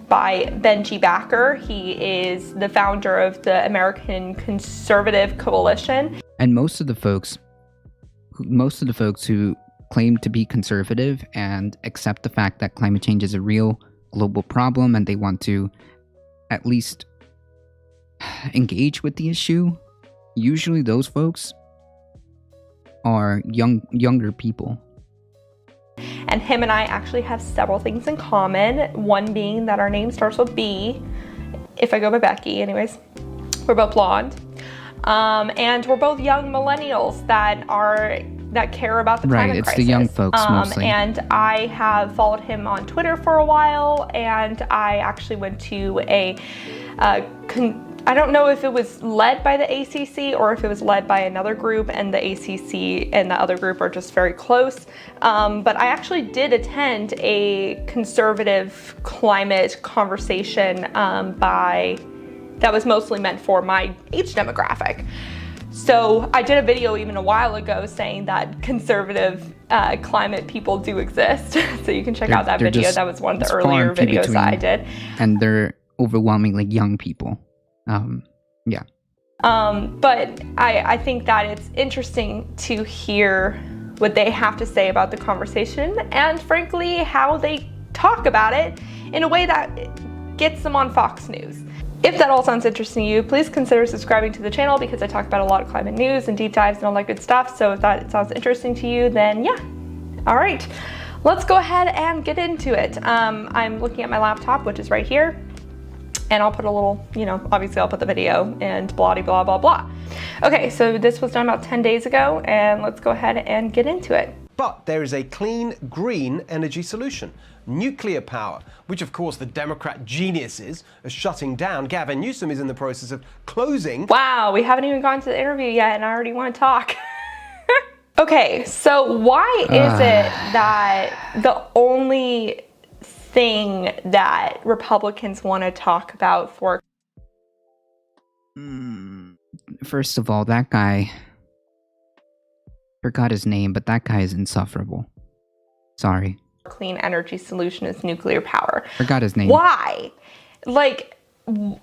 Benji Backer. He is the founder of the American Conservative Coalition. And most of the folks who claim to be conservative and accept the fact that climate change is a real global problem and they want to at least engage with the issue, usually those folks are younger people. And him and I actually have several things in common. One being that our name starts with B. If I go by Becky, anyways. We're both blonde. And we're both young millennials that are that care about the Right, climate it's crisis. the young folks mostly. And I have followed him on Twitter for a while, and I actually went to I don't know if it was led by the ACC or if it was led by another group, and the ACC and the other group are just very close. But I actually did attend a conservative climate conversation that was mostly meant for my age demographic. So I did a video even a while ago saying that conservative climate people do exist. So you can check out that They're video. just- That was one of the it's far earlier and few videos that I between. did. And they're overwhelmingly young people. Yeah. But I think that it's interesting to hear what they have to say about the conversation, and frankly, how they talk about it in a way that gets them on Fox News. If that all sounds interesting to you, please consider subscribing to the channel, because I talk about a lot of climate news and deep dives and all that good stuff. So if that sounds interesting to you, then yeah. All right, let's go ahead and get into it. I'm looking at my laptop, which is right here. And I'll put a little, obviously I'll put the video and blah, blah, blah, blah. Okay, so this was done about 10 days ago, and let's go ahead and get into it. But there is a clean, green energy solution. Nuclear power, which of course the Democrat geniuses are shutting down. Gavin Newsom is in the process of closing. Wow, we haven't even gone to the interview yet, and I already want to talk. Okay, so why is it that the only thing that Republicans want to talk about for First of all, that guy, forgot his name, but that guy is insufferable. Sorry. clean energy solution is nuclear power? Forgot his name. Why?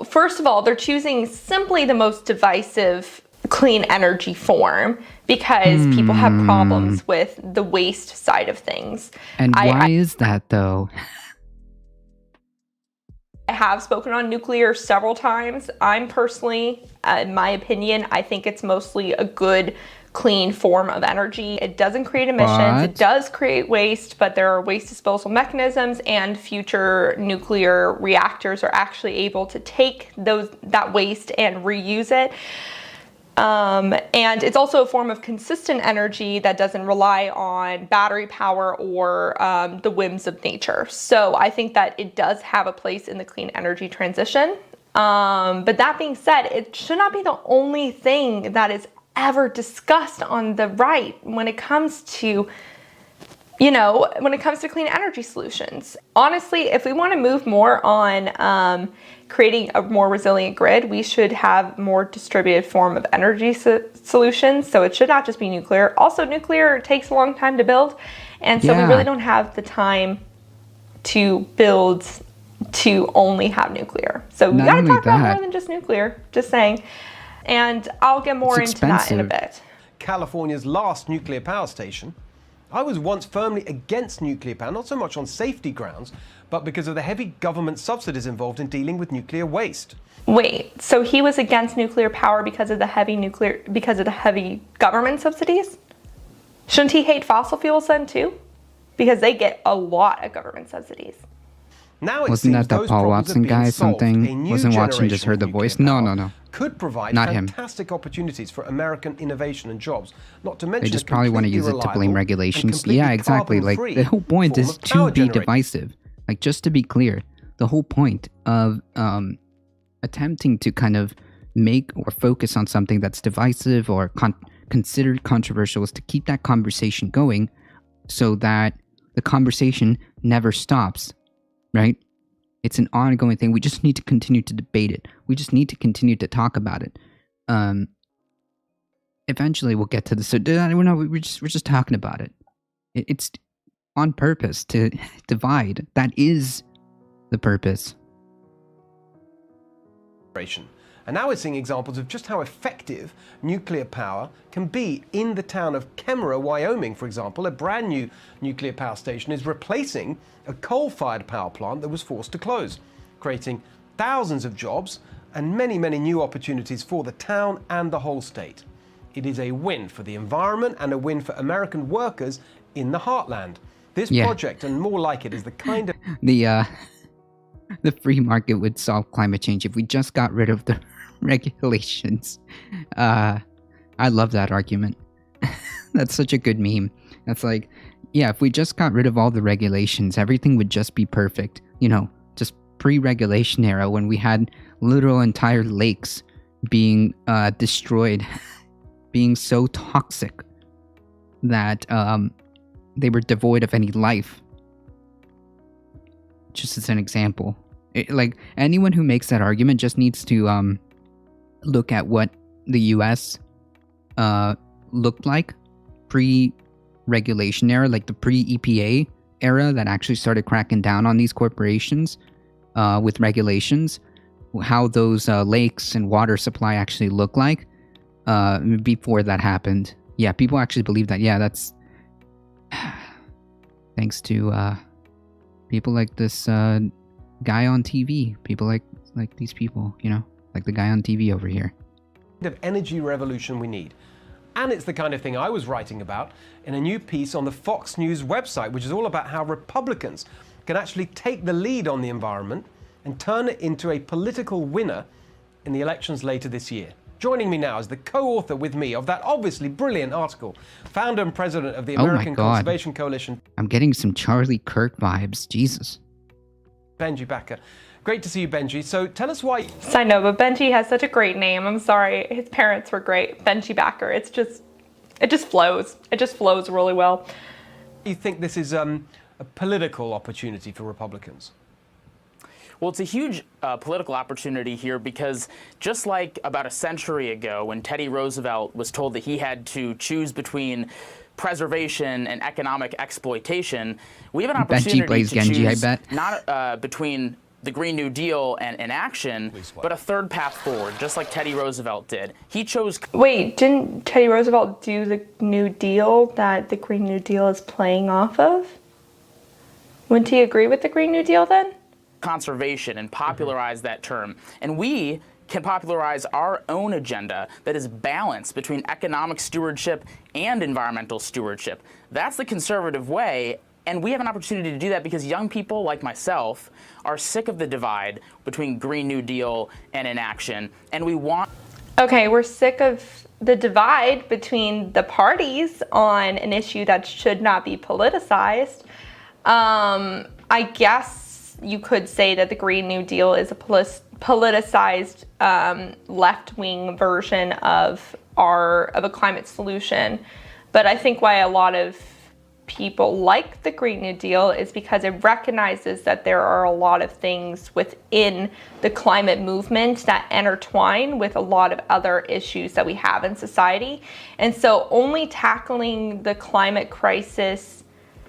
First of all, they're choosing simply the most divisive clean energy form because people have problems with the waste side of things. And why is that though? I have spoken on nuclear several times. I'm personally, in my opinion, I think it's mostly a good, clean form of energy. It doesn't create emissions, What? It does create waste, but there are waste disposal mechanisms, and future nuclear reactors are actually able to take that waste and reuse it. And it's also a form of consistent energy that doesn't rely on battery power or the whims of nature. So I think that it does have a place in the clean energy transition. But that being said, it should not be the only thing that is ever discussed on the right when it comes to clean energy solutions. Honestly, if we want to move more on creating a more resilient grid, we should have more distributed form of energy solutions. So it should not just be nuclear. Also, nuclear takes a long time to build. And so we really don't have the time to build to only have nuclear. So we gotta talk about more than just nuclear, just saying. And I'll get more into that in a bit. California's last nuclear power station. I was once firmly against nuclear power, not so much on safety grounds, but because of the heavy government subsidies involved in dealing with nuclear waste. Wait, so he was against nuclear power because of the heavy government subsidies? Shouldn't he hate fossil fuels then too? Because they get a lot of government subsidies. Now it Wasn't seems that the those Paul problems are Watson being guy? solved. A Something? new Wasn't watching, just generation heard the of nuclear voice. No, power no. Could provide Not him. fantastic opportunities for American innovation and jobs. Not to mention They just probably want to use it to blame regulations. Yeah, exactly. Like, the whole point is to be divisive. Like, just to be clear, the whole point of attempting to kind of make or focus on something that's divisive or considered controversial is to keep that conversation going so that the conversation never stops, right? It's an ongoing thing. We just need to continue to debate it. We just need to continue to talk about it. Eventually, we'll get to this. So, we're just talking about it. It's on purpose to divide. That is the purpose. And now we're seeing examples of just how effective nuclear power can be. In the town of Kemmerer, Wyoming, for example, a brand new nuclear power station is replacing a coal-fired power plant that was forced to close, creating thousands of jobs and many, many new opportunities for the town and the whole state. It is a win for the environment and a win for American workers in the heartland. This project, and more like it, is the kind of... The free market would solve climate change if we just got rid of the regulations. I love that argument. That's such a good meme. That's like, yeah, if we just got rid of all the regulations, everything would just be perfect. You know, just pre-regulation era when we had literal entire lakes being destroyed, being so toxic that they were devoid of any life. Just as an example. Like, anyone who makes that argument just needs to look at what the US looked like pre-regulation era, like the pre-EPA era that actually started cracking down on these corporations with regulations, how those lakes and water supply actually look like before that happened. Yeah, people actually believe that. Yeah, that's thanks to people like this guy on TV. People like these people, you know, like the guy on TV over here. Of energy revolution we need. And it's the kind of thing I was writing about in a new piece on the Fox News website, which is all about how Republicans can actually take the lead on the environment and turn it into a political winner in the elections later this year. Joining me now is the co-author with me of that obviously brilliant article, founder and president of the American Conservation Coalition. I'm getting some Charlie Kirk vibes. Jesus. Benji Backer. Great to see you, Benji. So tell us why... I know, but Benji has such a great name. I'm sorry. His parents were great. Benji Backer. It just flows. It just flows really well. You think this is a political opportunity for Republicans? Well, it's a huge political opportunity here because just like about a century ago when Teddy Roosevelt was told that he had to choose between preservation and economic exploitation, we have an opportunity to Genji, choose I bet. not between the Green New Deal and inaction, but a third path forward, just like Teddy Roosevelt did. He chose... Wait, didn't Teddy Roosevelt do the New Deal that the Green New Deal is playing off of? Wouldn't he agree with the Green New Deal then? Conservation and popularize that term. And we can popularize our own agenda that is balanced between economic stewardship and environmental stewardship. That's the conservative way. And we have an opportunity to do that because young people like myself are sick of the divide between Green New Deal and inaction. And we want... Okay, we're sick of the divide between the parties on an issue that should not be politicized. I guess you could say that the Green New Deal is a politicized left-wing version of a climate solution. But I think why a lot of people like the Green New Deal is because it recognizes that there are a lot of things within the climate movement that intertwine with a lot of other issues that we have in society. And so only tackling the climate crisis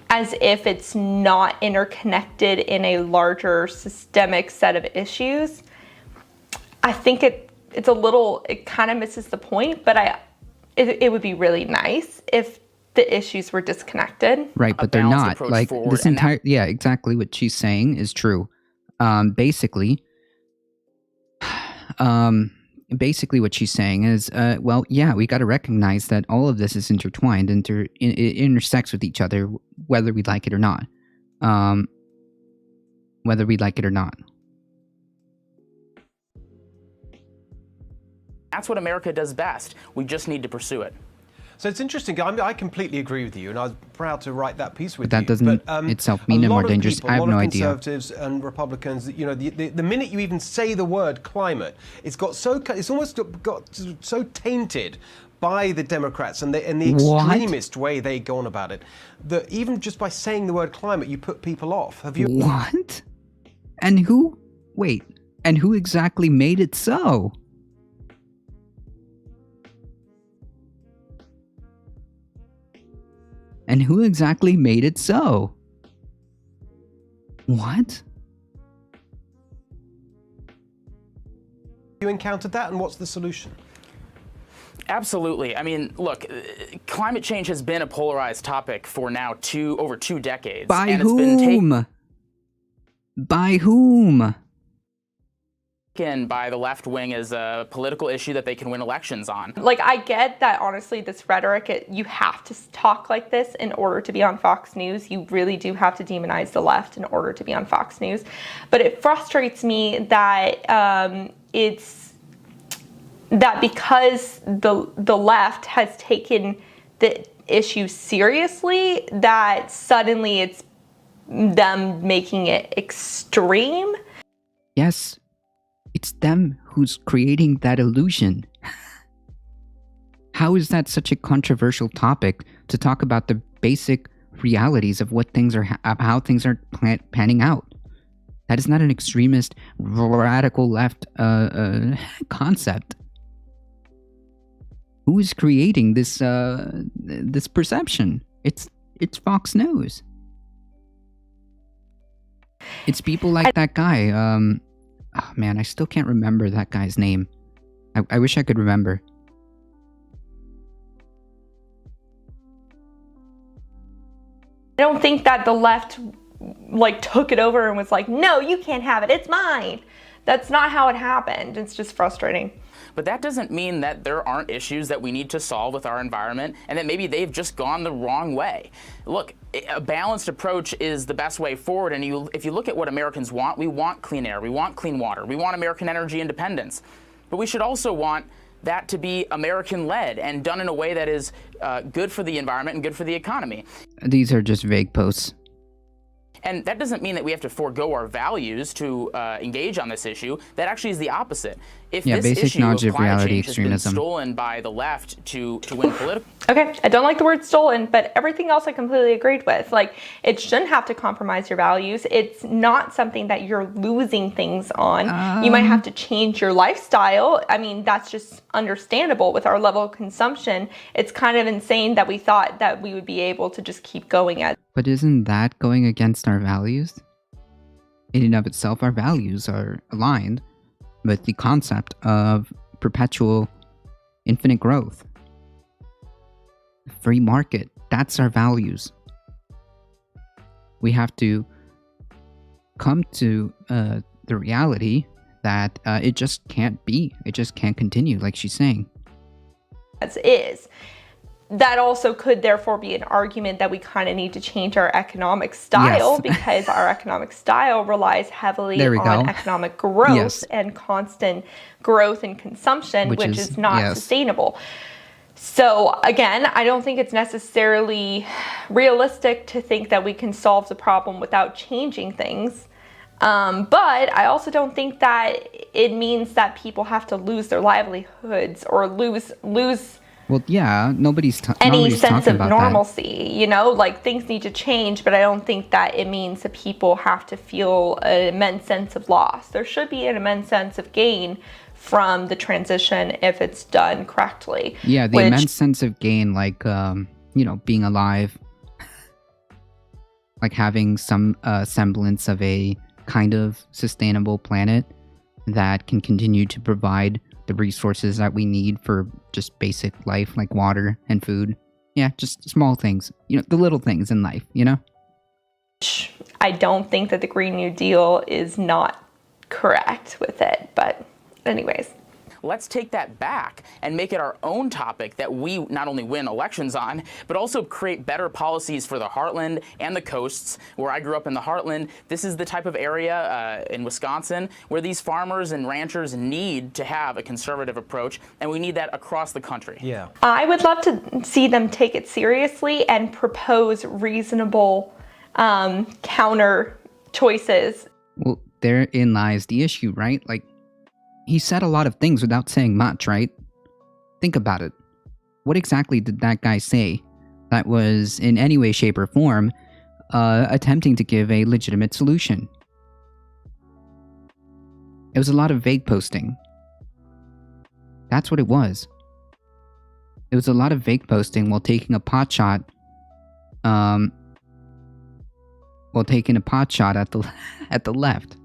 as if it's not interconnected in a larger systemic set of issues, I think it kind of misses the point, but it would be really nice if the issues were disconnected. Right, but they're not. Like, this entire... Yeah, exactly what she's saying is true. Basically what she's saying is, well, yeah, we got to recognize that all of this is intertwined, it intersects with each other, whether we like it or not. Whether we like it or not. That's what America does best. We just need to pursue it. So it's interesting. I completely agree with you, and I was proud to write that piece with you. But that doesn't itself mean it more dangerous. I have no idea. A lot of conservatives and Republicans, you know, the minute you even say the word climate, it's almost got so tainted by the Democrats and the extremist way they go on about it, that even just by saying the word climate, you put people off. Have you? What? And who? Wait. And who exactly made it so? And who exactly made it so? What? You encountered that, and what's the solution? Absolutely. I mean, look, climate change has been a polarized topic for now over 2 decades. By and whom? By whom? By the left wing as a political issue that they can win elections on. Like, I get that, honestly, this rhetoric, you have to talk like this in order to be on Fox News. You really do have to demonize the left in order to be on Fox News. But it frustrates me that because the left has taken issue seriously that suddenly it's them making it extreme. Yes, it's them who's creating that illusion. How is that such a controversial topic to talk about the basic realities of what things are, of how things are panning out? That is not an extremist, radical left concept. Who is creating this this perception? It's Fox News. It's people like that guy. Oh man, I still can't remember that guy's name. I wish I could remember. I don't think that the left like took it over and was like, no, you can't have it, it's mine. That's not how it happened. It's just frustrating. But that doesn't mean that there aren't issues that we need to solve with our environment and that maybe they've just gone the wrong way. Look, a balanced approach is the best way forward. And if you look at what Americans want, we want clean air, we want clean water, we want American energy independence. But we should also want that to be American-led and done in a way that is good for the environment and good for the economy. These are just vague posts. And that doesn't mean that we have to forego our values to engage on this issue. That actually is the opposite. If this basic issue knowledge of of climate reality change has been extremism. stolen by the left to win political. Okay, I don't like the word stolen, but everything else I completely agreed with. Like, it shouldn't have to compromise your values. It's not something that you're losing things on. You might have to change your lifestyle. I mean, that's just understandable with our level of consumption. It's kind of insane that we thought that we would be able to just keep going at. But isn't that going against our values? In and of itself, our values are aligned with the concept of perpetual infinite growth. Free market, that's our values. We have to come to the reality that it just can't be. It just can't continue, like she's saying. As is. That also could therefore be an argument that we kind of need to change our economic style because our economic style relies heavily on economic growth and constant growth and consumption, which is not sustainable. So again, I don't think it's necessarily realistic to think that we can solve the problem without changing things. But I also don't think that it means that people have to lose their livelihoods or lose well, yeah, nobody's any sense of about normalcy, you know, like things need to change, but I don't think that it means that people have to feel an immense sense of loss. There should be an immense sense of gain from the transition if it's done correctly. Yeah, the immense sense of gain, like, you know, being alive, like having some semblance of a kind of sustainable planet that can continue to provide the resources that we need for just basic life, like water and food. Yeah, just small things, you know, the little things in life, you know? I don't think that the Green New Deal is not correct with it, but anyways. Let's take that back and make it our own topic that we not only win elections on, but also create better policies for the heartland and the coasts. Where I grew up in the heartland, this is the type of area in Wisconsin where these farmers and ranchers need to have a conservative approach, and we need that across the country. Yeah. I would love to see them take it seriously and propose reasonable counter choices. Well, therein lies the issue, right? Like, he said a lot of things without saying much, right? Think about it. What exactly did that guy say that was in any way, shape, or form attempting to give a legitimate solution? It was a lot of vague posting. That's what it was. It was a lot of vague posting while taking a pot shot. While taking a pot shot at the left.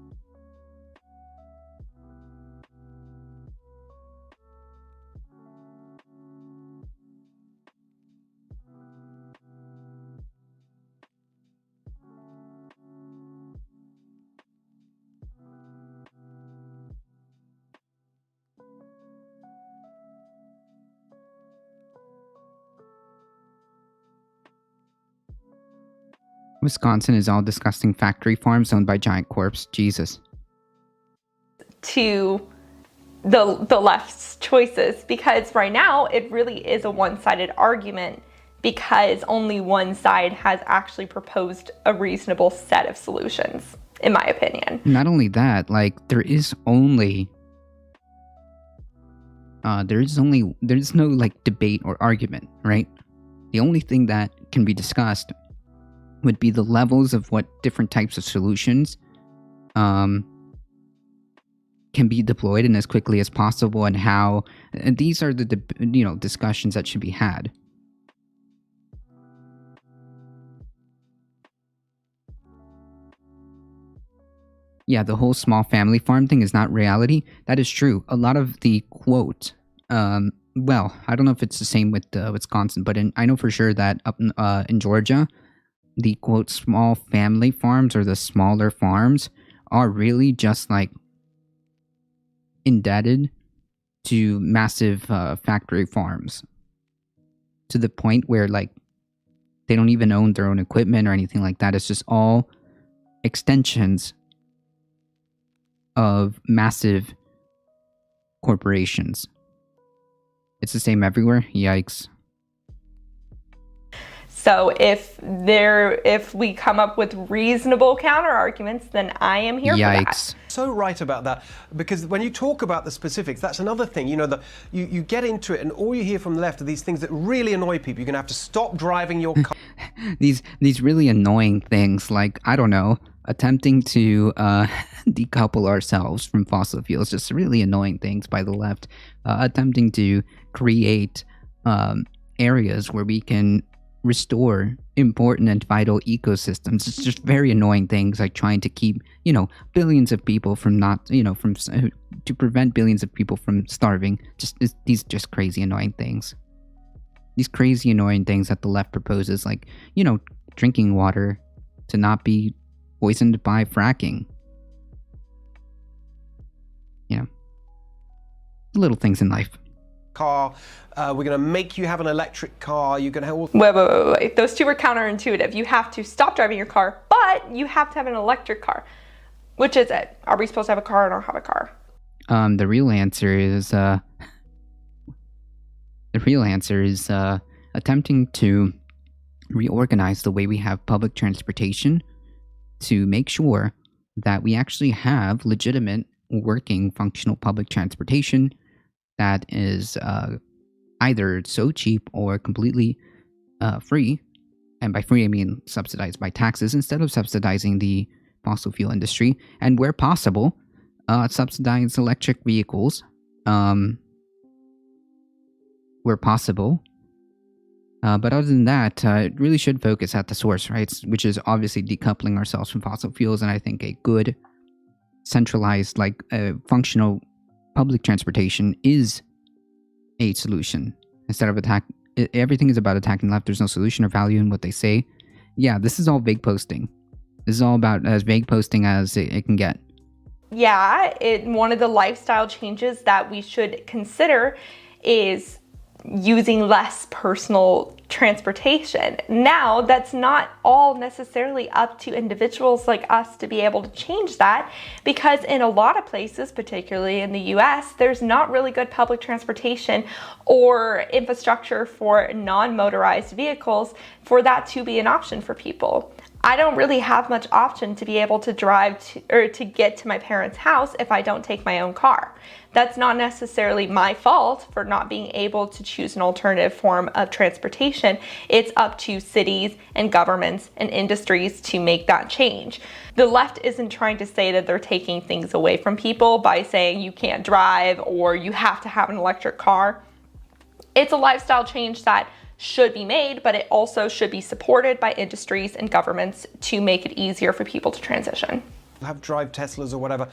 Wisconsin is all disgusting factory farms owned by giant corps. Jesus. To the left's choices, because right now it really is a one-sided argument because only one side has actually proposed a reasonable set of solutions, in my opinion. Not only that, like there's no like debate or argument, right? The only thing that can be discussed would be the levels of what different types of solutions can be deployed and as quickly as possible, and how these are the discussions that should be had. Yeah, the whole small family farm thing is not reality. That is true. A lot of the quote, well, I don't know if it's the same with Wisconsin, but I know for sure that up in Georgia, the quote small family farms, or the smaller farms, are really just like indebted to massive factory farms, to the point where like they don't even own their own equipment or anything like that. It's just all extensions of massive corporations. It's the same everywhere. Yikes. So if we come up with reasonable counter arguments, then I am here for that. Yikes. So right about that, because when you talk about the specifics, that's another thing. You know, you get into it, and all you hear from the left are these things that really annoy people. You're going to have to stop driving your car. These really annoying things, like, I don't know, attempting to decouple ourselves from fossil fuels, just really annoying things by the left, attempting to create areas where we can restore important and vital ecosystems. It's just very annoying things, like trying to keep, billions of people from to prevent billions of people from starving. These just crazy annoying things. These crazy annoying things that the left proposes, like, drinking water to not be poisoned by fracking. Little things in life. Car, we're going to make you have an electric car. You're going to have Wait. Those two are counterintuitive. You have to stop driving your car, but you have to have an electric car. Which is it? Are we supposed to have a car or not have a car? The real answer is attempting to reorganize the way we have public transportation to make sure that we actually have legitimate, working, functional public transportation that is either so cheap or completely free. And by free, I mean subsidized by taxes instead of subsidizing the fossil fuel industry. And where possible, subsidize electric vehicles where possible. But other than that, it really should focus at the source, right? Which is obviously decoupling ourselves from fossil fuels. And I think a good, centralized, functional public transportation is a solution. Instead of everything is about attacking left. There's no solution or value in what they say. Yeah, this is all vague posting. This is all about as vague posting as it can get. Yeah, one of the lifestyle changes that we should consider is using less personal transportation. Now, that's not all necessarily up to individuals like us to be able to change that, because in a lot of places, particularly in the US, there's not really good public transportation or infrastructure for non-motorized vehicles for that to be an option for people. I don't really have much option to be able to drive to get to my parents' house if I don't take my own car. That's not necessarily my fault for not being able to choose an alternative form of transportation. It's up to cities and governments and industries to make that change. The left isn't trying to say that they're taking things away from people by saying you can't drive or you have to have an electric car. It's a lifestyle change that should be made, but it also should be supported by industries and governments to make it easier for people to transition. Drive Teslas or whatever,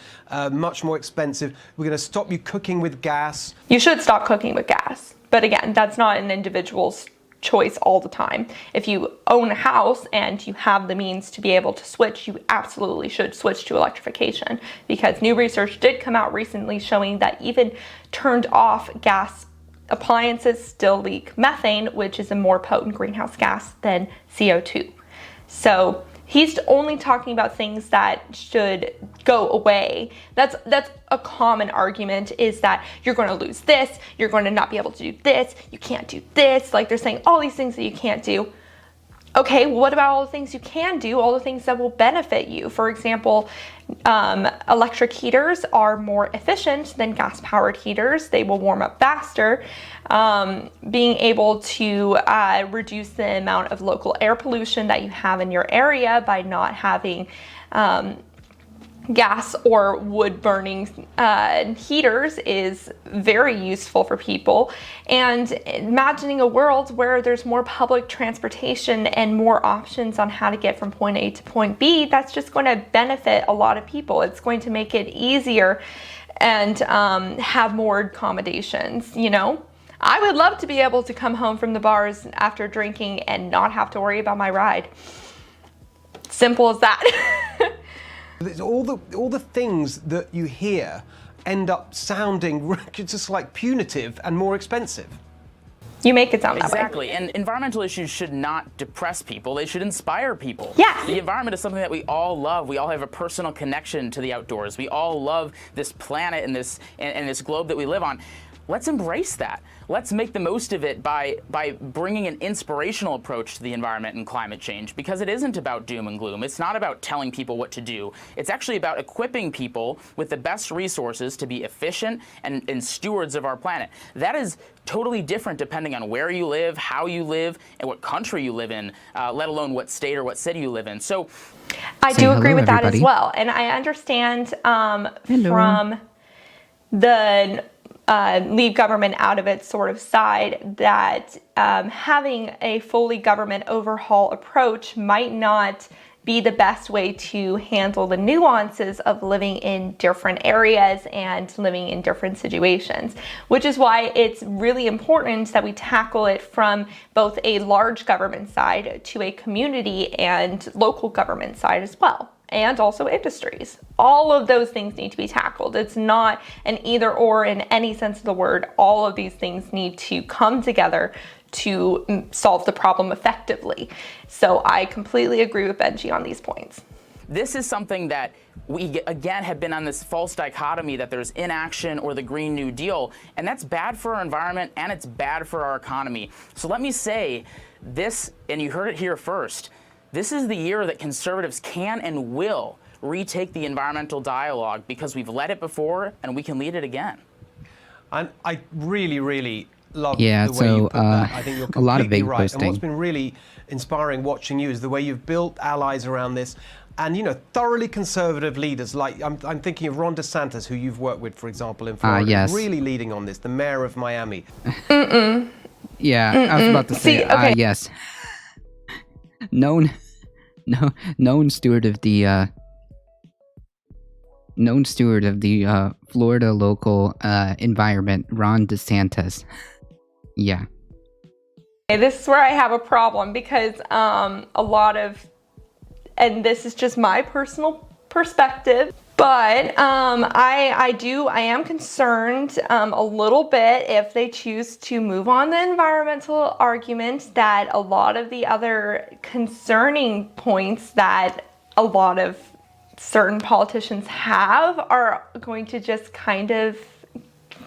much more expensive. We're going to stop you cooking with gas. You should stop cooking with gas. But again, that's not an individual's choice all the time. If you own a house and you have the means to be able to switch, you absolutely should switch to electrification, because new research did come out recently showing that even turned off gas appliances still leak methane, which is a more potent greenhouse gas than CO2. So He's only talking about things that should go away. That's a common argument, is that you're going to lose this, you're going to not be able to do this, you can't do this. Like, they're saying all these things that you can't do. Okay, well, what about all the things you can do, all the things that will benefit you? For example, electric heaters are more efficient than gas-powered heaters. They will warm up faster. Being able to reduce the amount of local air pollution that you have in your area by not having gas or wood burning heaters is very useful for people. And imagining a world where there's more public transportation and more options on how to get from point A to point B, that's just going to benefit a lot of people. It's going to make it easier and have more accommodations, you know? I would love to be able to come home from the bars after drinking and not have to worry about my ride. Simple as that. All the things that you hear end up sounding just like punitive and more expensive. You make it sound that way. Exactly, and environmental issues should not depress people, they should inspire people. Yes. The environment is something that we all love. We all have a personal connection to the outdoors. We all love this planet and this globe that we live on. Let's embrace that. Let's make the most of it by bringing an inspirational approach to the environment and climate change, because it isn't about doom and gloom. It's not about telling people what to do. It's actually about equipping people with the best resources to be efficient and stewards of our planet. That is totally different depending on where you live, how you live, and what country you live in, let alone what state or what city you live in. So I do agree with that everybody. as well. And I understand from the leave government out of it sort of side that having a fully government overhaul approach might not be the best way to handle the nuances of living in different areas and living in different situations, which is why it's really important that we tackle it from both a large government side to a community and local government side as well. And also industries. All of those things need to be tackled. It's not an either or in any sense of the word. All of these things need to come together to solve the problem effectively. So I completely agree with Benji on these points. this is something that we, again, have been on this false dichotomy that there's inaction or the Green New Deal, and that's bad for our environment and it's bad for our economy. So let me say this, and you heard it here first, this is the year that conservatives can and will retake the environmental dialogue because we've led it before and we can lead it again. And I really, really love Yeah, the way so, you put that. I think you're a lot of completely vague right. posting. And what's been really inspiring watching you is the way you've built allies around this. And, you know, thoroughly conservative leaders, like I'm thinking of Ron DeSantis, who you've worked with, for example, in Florida, yes. really leading on this, the mayor of Miami. Yeah, I was about to say, See, okay. yes. known steward of the Florida local environment, Ron DeSantis. Yeah. This is where I have a problem because a lot of, and this is just my personal perspective, but I am concerned a little bit if they choose to move on the environmental argument, that a lot of the other concerning points that a lot of certain politicians have are going to just kind of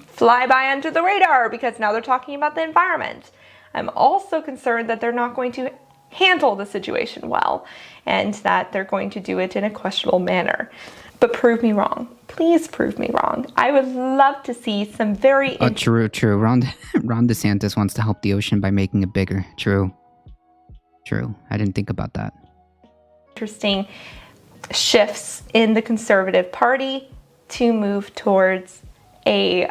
fly by under the radar because now they're talking about the environment. I'm also concerned that they're not going to handle the situation well and that they're going to do it in a questionable manner. But prove me wrong. Please prove me wrong. I would love to see some very True. Ron DeSantis wants to help the ocean by making it bigger. True. I didn't think about that. interesting shifts in the Conservative Party to move towards a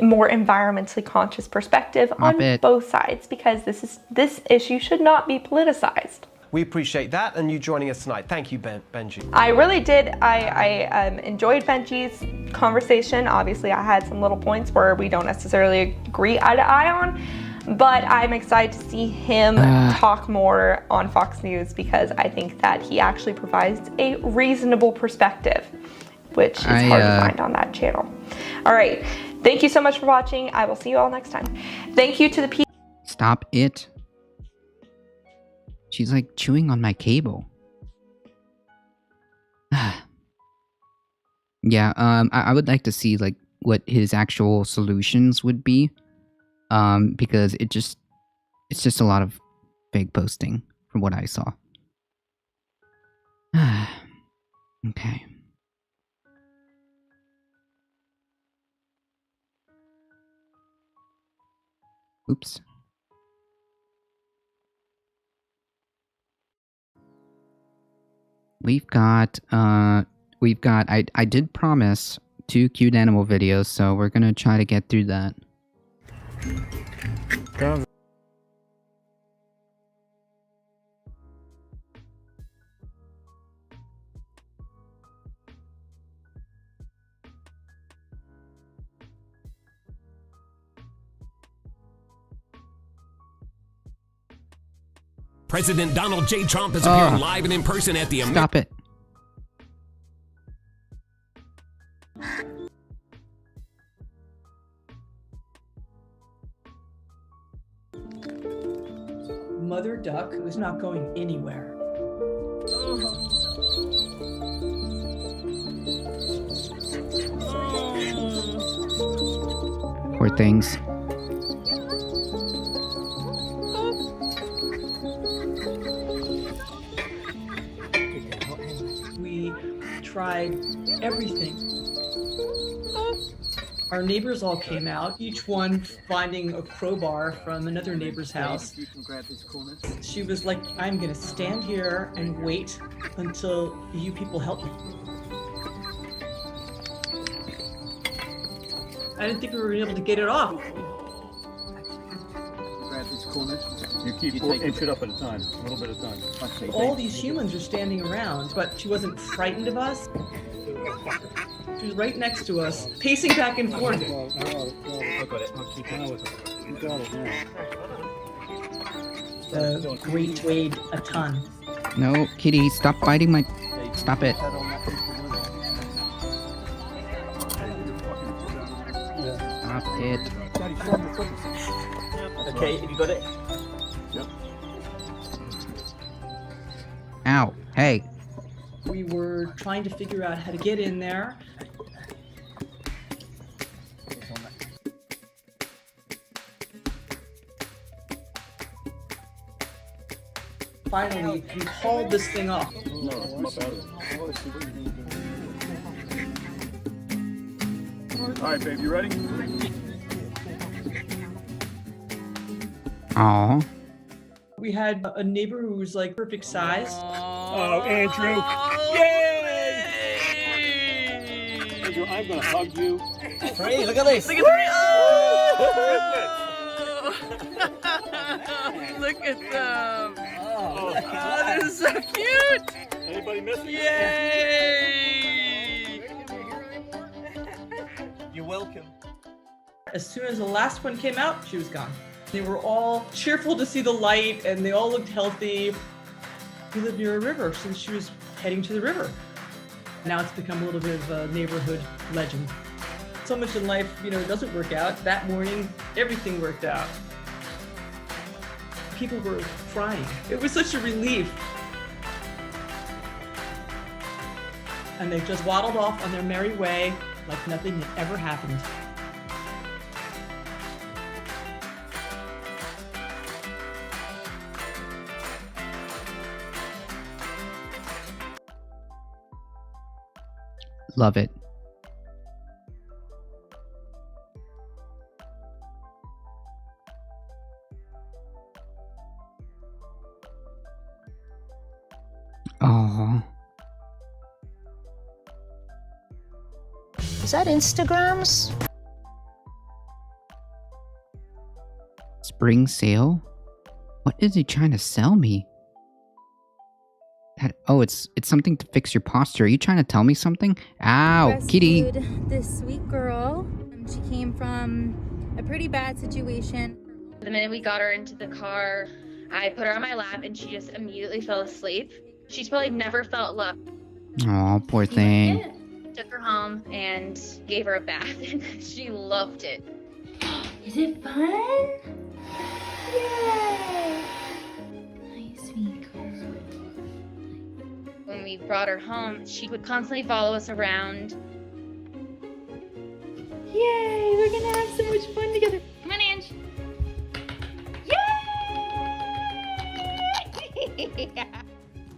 more environmentally conscious perspective on both sides, because this issue should not be politicized. We appreciate that and you joining us tonight. Thank you, Benji. I really did. I enjoyed Benji's conversation. Obviously, I had some little points where we don't necessarily agree eye to eye on, but I'm excited to see him talk more on Fox News because I think that he actually provides a reasonable perspective, which is hard to find on that channel. All right. Thank you so much for watching. I will see you all next time. Thank you to the people. Stop it. She's like chewing on my cable. Yeah, I would like to see like what his actual solutions would be. Because it's just a lot of fake posting from what I saw. Okay. Oops. We've got I did promise 2 cute animal videos, so we're gonna try to get through that. President Donald J. Trump is appearing live and in person at the Stop it. Mother duck who is not going anywhere. Poor things. We tried everything. Our neighbors all came out, each one finding a crowbar from another neighbor's house. She was like, I'm gonna stand here and wait until you people help me. I didn't think we were able to get it off. Grab these corners. You keep 4 inches up at a time, a little bit at a time. Okay. All these humans are standing around, but she wasn't frightened of us. She was right next to us, pacing back and forth. I got it. I'll keep an eye with it. You got it now. The great weighed a ton. No, kitty, stop biting my... Stop it. Stop it. Okay, have you got it? Yep. Ow. Hey. We were trying to figure out how to get in there. Finally, we hauled this thing off. No, I'm up out of it. All right, babe, you ready? Aw. We had a neighbor who was like perfect size. Oh, Andrew! Yay! Andrew, I'm gonna hug you. Free, look at this. Look at Look at them. Oh, That is so cute. anybody missing? Yay! You're welcome. As soon as the last one came out, she was gone. They were all cheerful to see the light and they all looked healthy. We lived near a river since she was heading to the river. Now it's become a little bit of a neighborhood legend. So much in life, doesn't work out. That morning, everything worked out. People were crying. It was such a relief. And they just waddled off on their merry way like nothing had ever happened. Love it. Oh. Is that Instagrams? Spring sale? What is he trying to sell me? It's something to fix your posture. Are you trying to tell me something? Ow, kitty. Rescued this sweet girl. She came from a pretty bad situation. The minute we got her into the car, I put her on my lap and she just immediately fell asleep. She's probably never felt love. Aw, poor thing. Took her home and gave her a bath and she loved it. Is it fun? Yay! Nice, sweet girl. When when we brought her home, she would constantly follow us around. Yay, we're gonna have so much fun together. Come on, Ange. Yay!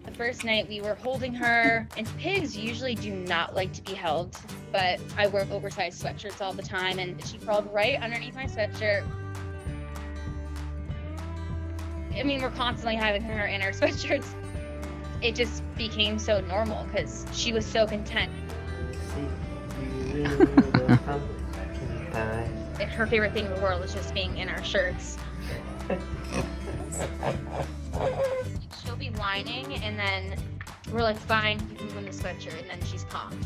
The first night we were holding her, and pigs usually do not like to be held, but I wear oversized sweatshirts all the time, and she crawled right underneath my sweatshirt. I mean, we're constantly having her in our sweatshirts. It just became so normal because she was so content. And her favorite thing in the world is just being in our shirts. She'll be whining, and then we're like, fine, you can move in the sweatshirt, and then she's calm.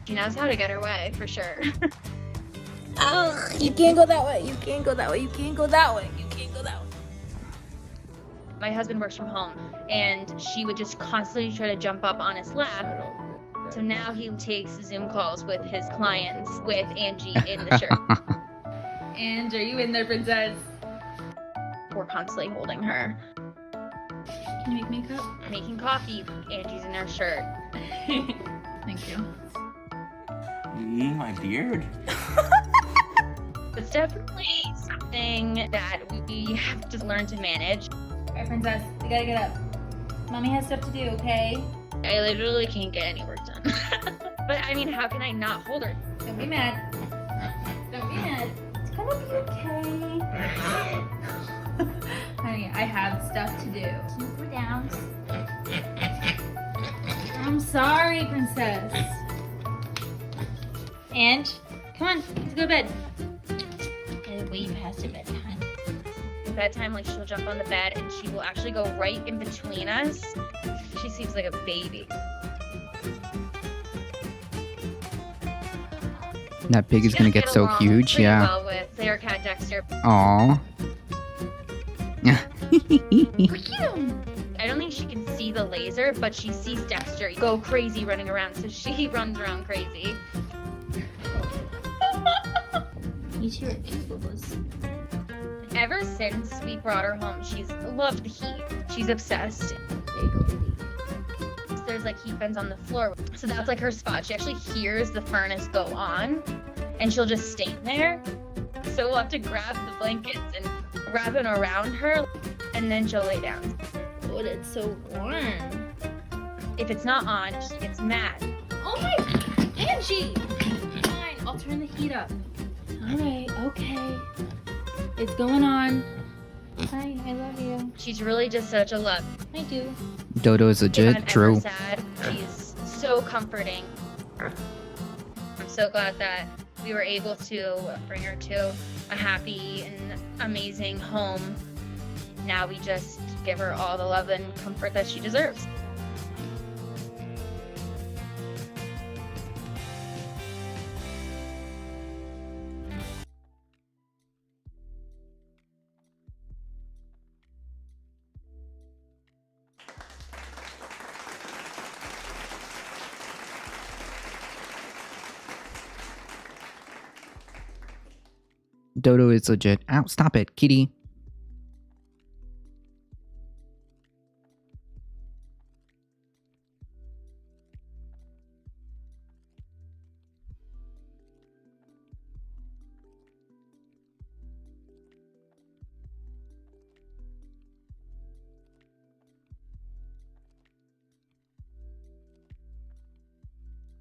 She knows how to get her way, for sure. Oh, you can't go that way. You can't go that way. You can't go that way. You can't go that way. My husband works from home, and she would just constantly try to jump up on his lap. So now he takes Zoom calls with his clients with Angie in the shirt. Ange, are you in there, princess? We're constantly holding her. Can you make me a cup? Making coffee, Angie's in her shirt. Thank you. My beard. It's definitely something that we have to learn to manage. Alright, princess, we gotta get up. Mommy has stuff to do, okay? I literally can't get any work done. But I mean, how can I not hold her? Don't be mad. Don't be mad. It's gonna be okay. Honey, I have stuff to do. Can you go down? I'm sorry, princess. And come on, let's go to bed. And way past your bedtime. Bedtime, like she'll jump on the bed and she will actually go right in between us. She seems like a baby. That pig is gonna get so huge, yeah. Well with their cat Dexter. Aww. I don't think she can see the laser, but she sees Dexter go crazy running around, so she runs around crazy. You two are cute, bubbles. Ever since we brought her home, she's loved the heat. She's obsessed. There's like heat vents on the floor, so that's like her spot. She actually hears the furnace go on, and she'll just stay there. So we'll have to grab the blankets and wrap them around her, and then she'll lay down. Oh, it's so warm. If it's not on, she gets mad. Oh my, Angie! Fine, I'll turn the heat up. All right, okay. It's going on. Hi, I love you. She's really just such a love. I do. Dodo is legit, If I'm true. ever sad, she's so comforting. I'm so glad that we were able to bring her to a happy and amazing home. Now we just give her all the love and comfort that she deserves. Dodo is legit. Ow, stop it, kitty.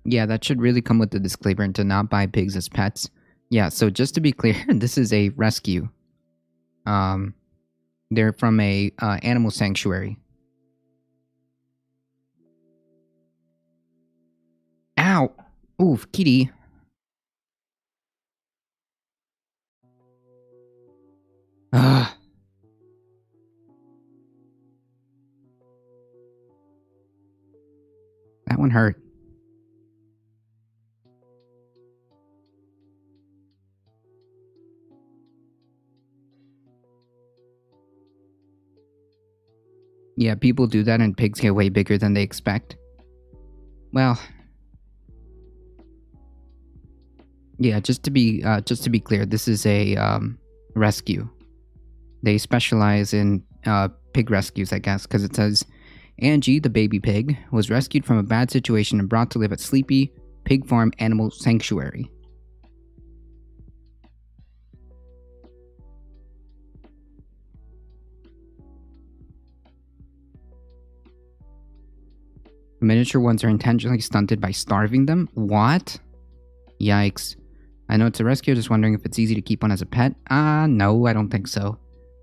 Yeah, that should really come with the disclaimer to not buy pigs as pets. Yeah, so just to be clear, this is a rescue. They're from a animal sanctuary. Ow! Oof, kitty. Ugh. That one hurt. Yeah, people do that and pigs get way bigger than they expect. Well, yeah, just to be clear, this is a rescue. They specialize in pig rescues, I guess, because it says Angie, the baby pig, was rescued from a bad situation and brought to live at Sleepy Pig Farm Animal Sanctuary. The miniature ones are intentionally stunted by starving them? What? Yikes. I know it's a rescue, just wondering if it's easy to keep one as a pet. No, I don't think so.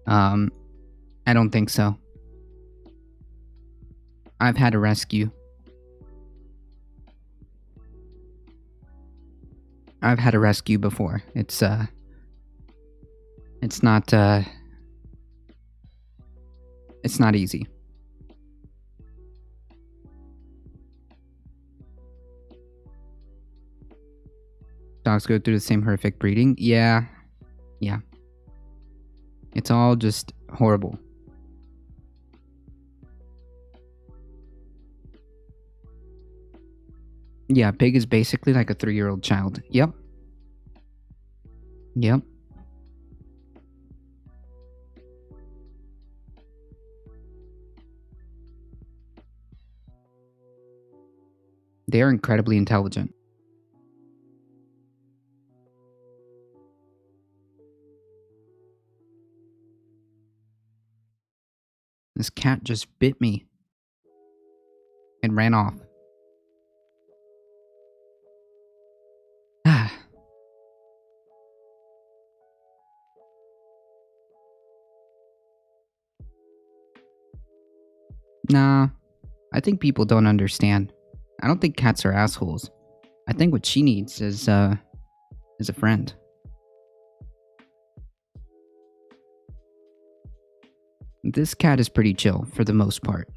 I don't think so. I've had a rescue. I've had a rescue before. It's not, it's not easy. Dogs go through the same horrific breeding? Yeah. It's all just horrible. Yeah, pig is basically like a 3-year-old child. Yep. They are incredibly intelligent. This cat just bit me and ran off. Nah, I think people don't understand. I don't think cats are assholes. I think what she needs is a friend. This cat is pretty chill for the most part.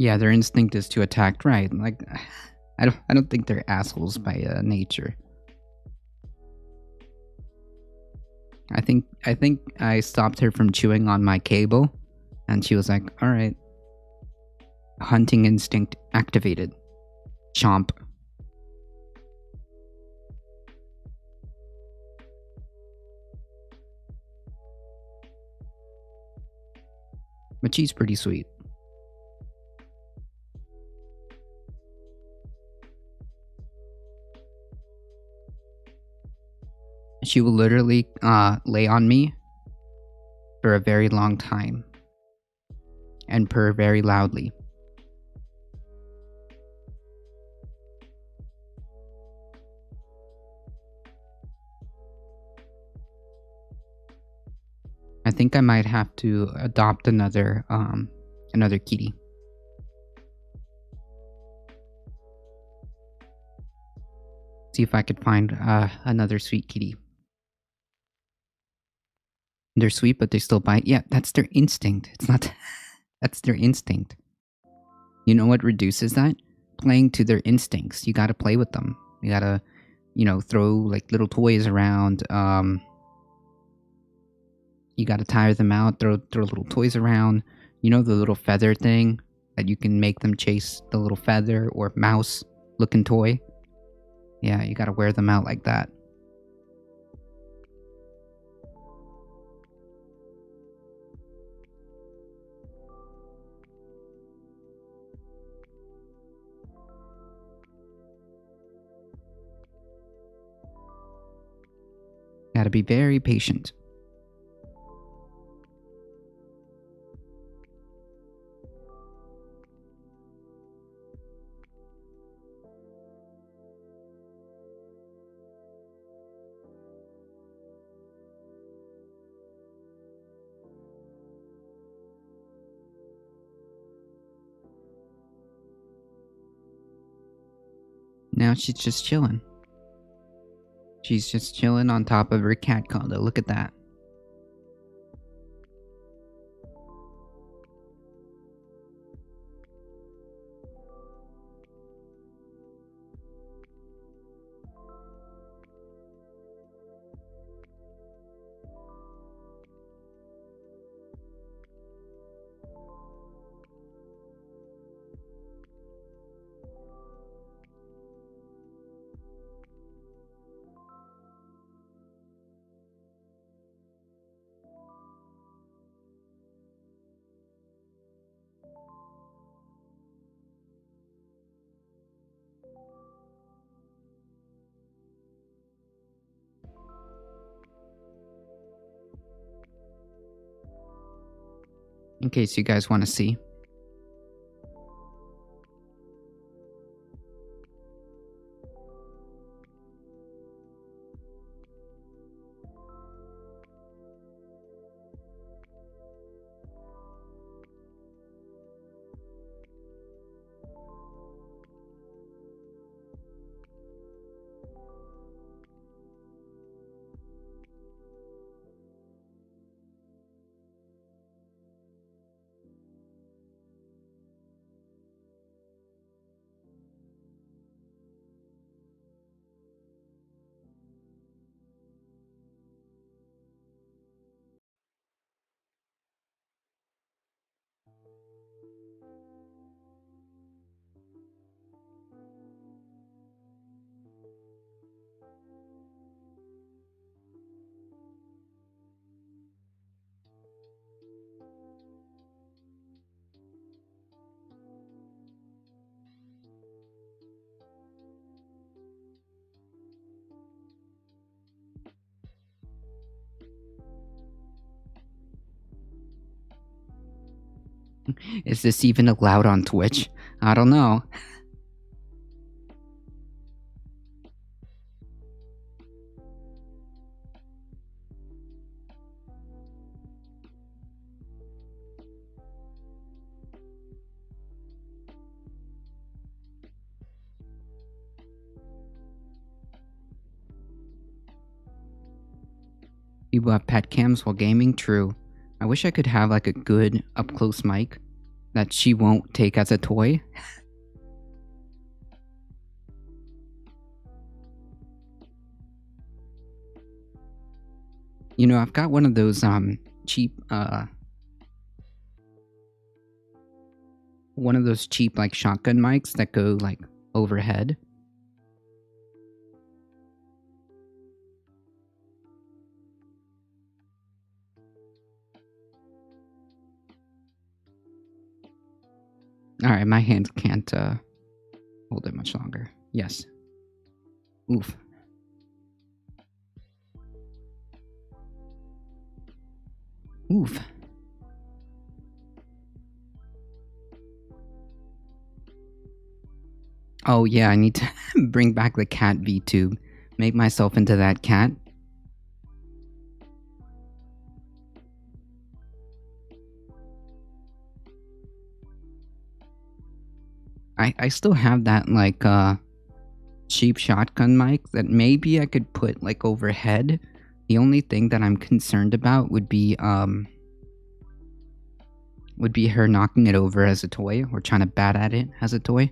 Yeah, their instinct is to attack, right? Like, I don't think they're assholes by nature. I think I stopped her from chewing on my cable, and she was like, "All right." Hunting instinct activated. Chomp. But she's pretty sweet. She will literally lay on me for a very long time and purr very loudly. I think I might have to adopt another kitty. See if I could find another sweet kitty. They're sweet, but they still bite. Yeah, that's their instinct. It's not... That's their instinct. You know what reduces that? Playing to their instincts. You gotta play with them. You gotta, throw like little toys around. You gotta tire them out, throw little toys around. You know the little feather thing that you can make them chase the little feather or mouse looking toy? Yeah, you gotta wear them out like that. Gotta be very patient. Now she's just chilling. She's just chilling on top of her cat condo. Look at that. in case you guys want to see. Is this even allowed on Twitch? I don't know. People have pet cams while gaming? True. I wish I could have like a good up-close mic that she won't take as a toy. You know, I've got one of those cheap like shotgun mics that go like overhead. Alright, my hand can't hold it much longer. Yes. Oof. Oof. Oh yeah, I need to bring back the cat VTube. Make myself into that cat. I still have that like cheap shotgun mic that maybe I could put like overhead. The only thing that I'm concerned about would be her knocking it over as a toy or trying to bat at it as a toy.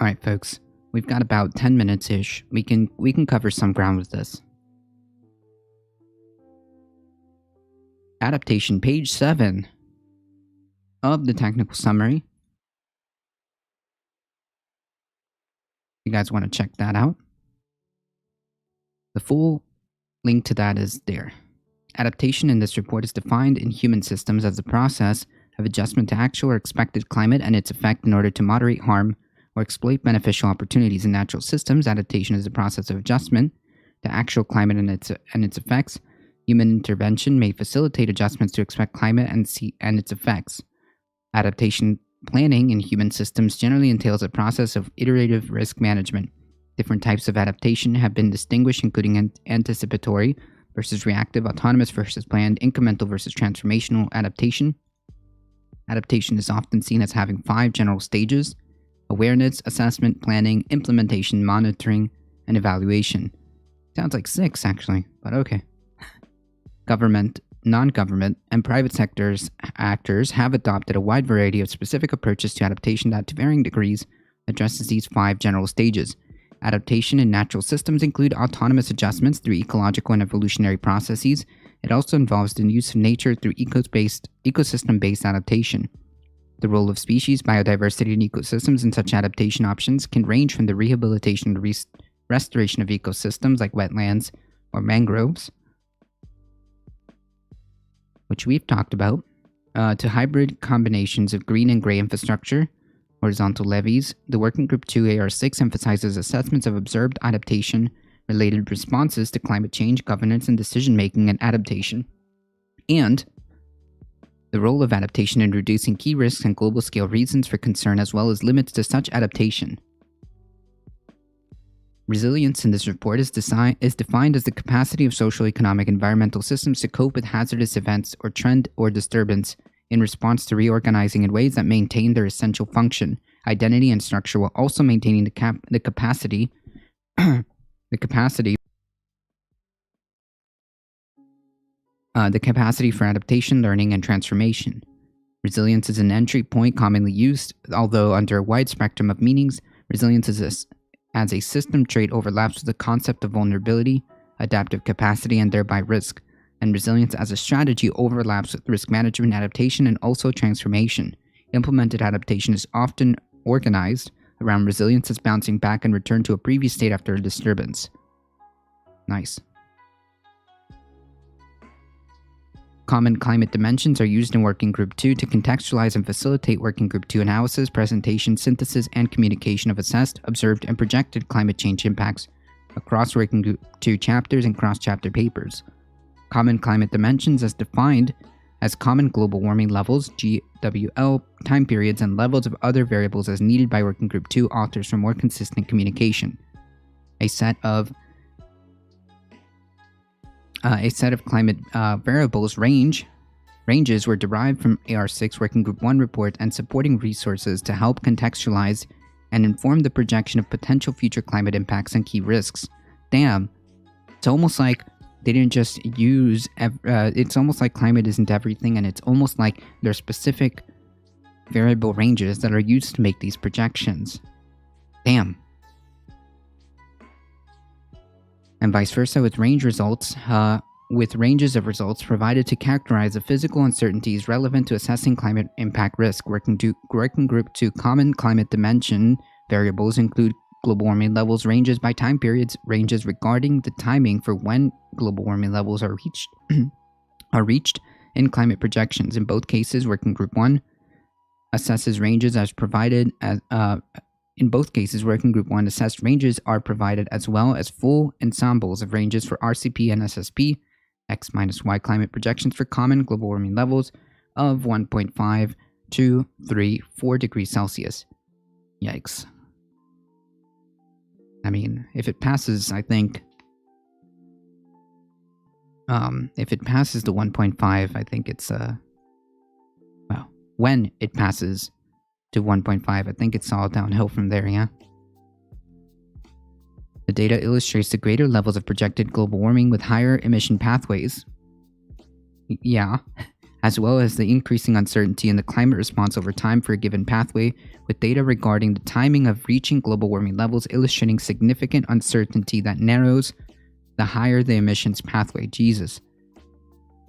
Alright folks, we've got about 10 minutes-ish. We can cover some ground with this. Adaptation, page 7 of the technical summary. You guys want to check that out? The full link to that is there. Adaptation in this report is defined in human systems as the process of adjustment to actual or expected climate and its effect in order to moderate harm or exploit beneficial opportunities in natural systems. Adaptation is the process of adjustment to actual climate and its effects. Human intervention may facilitate adjustments to expect climate and its effects. Adaptation planning in human systems generally entails a process of iterative risk management. Different types of adaptation have been distinguished, including anticipatory versus reactive, autonomous versus planned, incremental versus transformational adaptation. Adaptation is often seen as having 5 general stages: awareness, assessment, planning, implementation, monitoring, and evaluation. Sounds like 6 actually, but okay. Government, non-government, and private actors have adopted a wide variety of specific approaches to adaptation that, to varying degrees, addresses these 5 general stages. Adaptation in natural systems include autonomous adjustments through ecological and evolutionary processes. It also involves the use of nature through ecosystem-based adaptation. The role of species, biodiversity, and ecosystems in such adaptation options can range from the rehabilitation and restoration of ecosystems like wetlands or mangroves, which we've talked about, to hybrid combinations of green and gray infrastructure, Horizontal levies. The Working Group 2 AR6 emphasizes assessments of observed adaptation-related responses to climate change, governance, and decision-making and adaptation, and the role of adaptation in reducing key risks and global-scale reasons for concern, as well as limits to such adaptation. Resilience in this report is defined as the capacity of social, economic, environmental systems to cope with hazardous events or trend or disturbance in response to reorganizing in ways that maintain their essential function, identity, and structure, while also maintaining the capacity for adaptation, learning, and transformation. Resilience is an entry point commonly used, although under a wide spectrum of meanings. Resilience as a system trait overlaps with the concept of vulnerability, adaptive capacity, and thereby risk. And resilience as a strategy overlaps with risk management, adaptation, and also transformation. Implemented adaptation is often organized around resilience as bouncing back and return to a previous state after a disturbance. Nice. Common climate dimensions are used in Working Group 2 to contextualize and facilitate Working Group 2 analysis, presentation, synthesis, and communication of assessed, observed, and projected climate change impacts across Working Group 2 chapters and cross-chapter papers. Common climate dimensions as defined as common global warming levels, GWL, time periods, and levels of other variables as needed by Working Group 2 authors for more consistent communication. A set of climate variables ranges were derived from AR6 Working Group 1 report and supporting resources to help contextualize and inform the projection of potential future climate impacts and key risks. Damn, it's almost like they didn't just use, it's almost like climate isn't everything, and it's almost like there are specific variable ranges that are used to make these projections. Damn. And vice versa with ranges of results provided to characterize the physical uncertainties relevant to assessing climate impact risk. Working Group 2 common climate dimension variables include global warming levels, ranges by time periods, ranges regarding the timing for when global warming levels are reached in climate projections. In both cases, Working Group 1 assesses ranges as provided as In both cases, Working Group 1 assessed ranges are provided as well as full ensembles of ranges for RCP and SSP, X minus Y climate projections for common global warming levels of 1.5 to 4 degrees Celsius. Yikes. I mean, if it passes, I think... if it passes the 1.5, I think it's, well, when it passes to 1.5, I think it's all downhill from there, yeah? The data illustrates the greater levels of projected global warming with higher emission pathways. Yeah. As well as the increasing uncertainty in the climate response over time for a given pathway, with data regarding the timing of reaching global warming levels illustrating significant uncertainty that narrows the higher the emissions pathway. Jesus.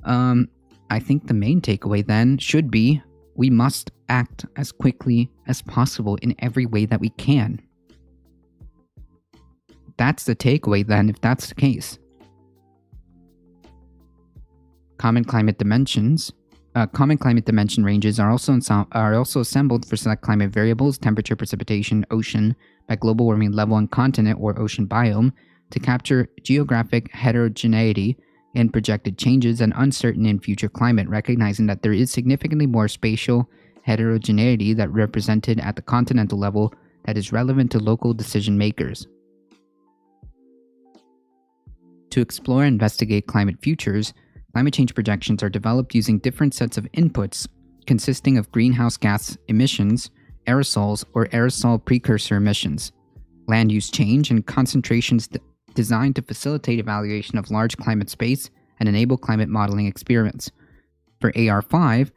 I think the main takeaway then should be we must act as quickly as possible in every way that we can. That's the takeaway then, if that's the case. Common climate dimension ranges are also assembled for select climate variables, temperature, precipitation, ocean, by global warming level and continent or ocean biome, to capture geographic heterogeneity in projected changes and uncertain in future climate, recognizing that there is significantly more spatial heterogeneity that represented at the continental level that is relevant to local decision makers. To explore and investigate climate futures, climate change projections are developed using different sets of inputs consisting of greenhouse gas emissions, aerosols or aerosol precursor emissions, land use change, and concentrations designed to facilitate evaluation of large climate space and enable climate modeling experiments. For AR5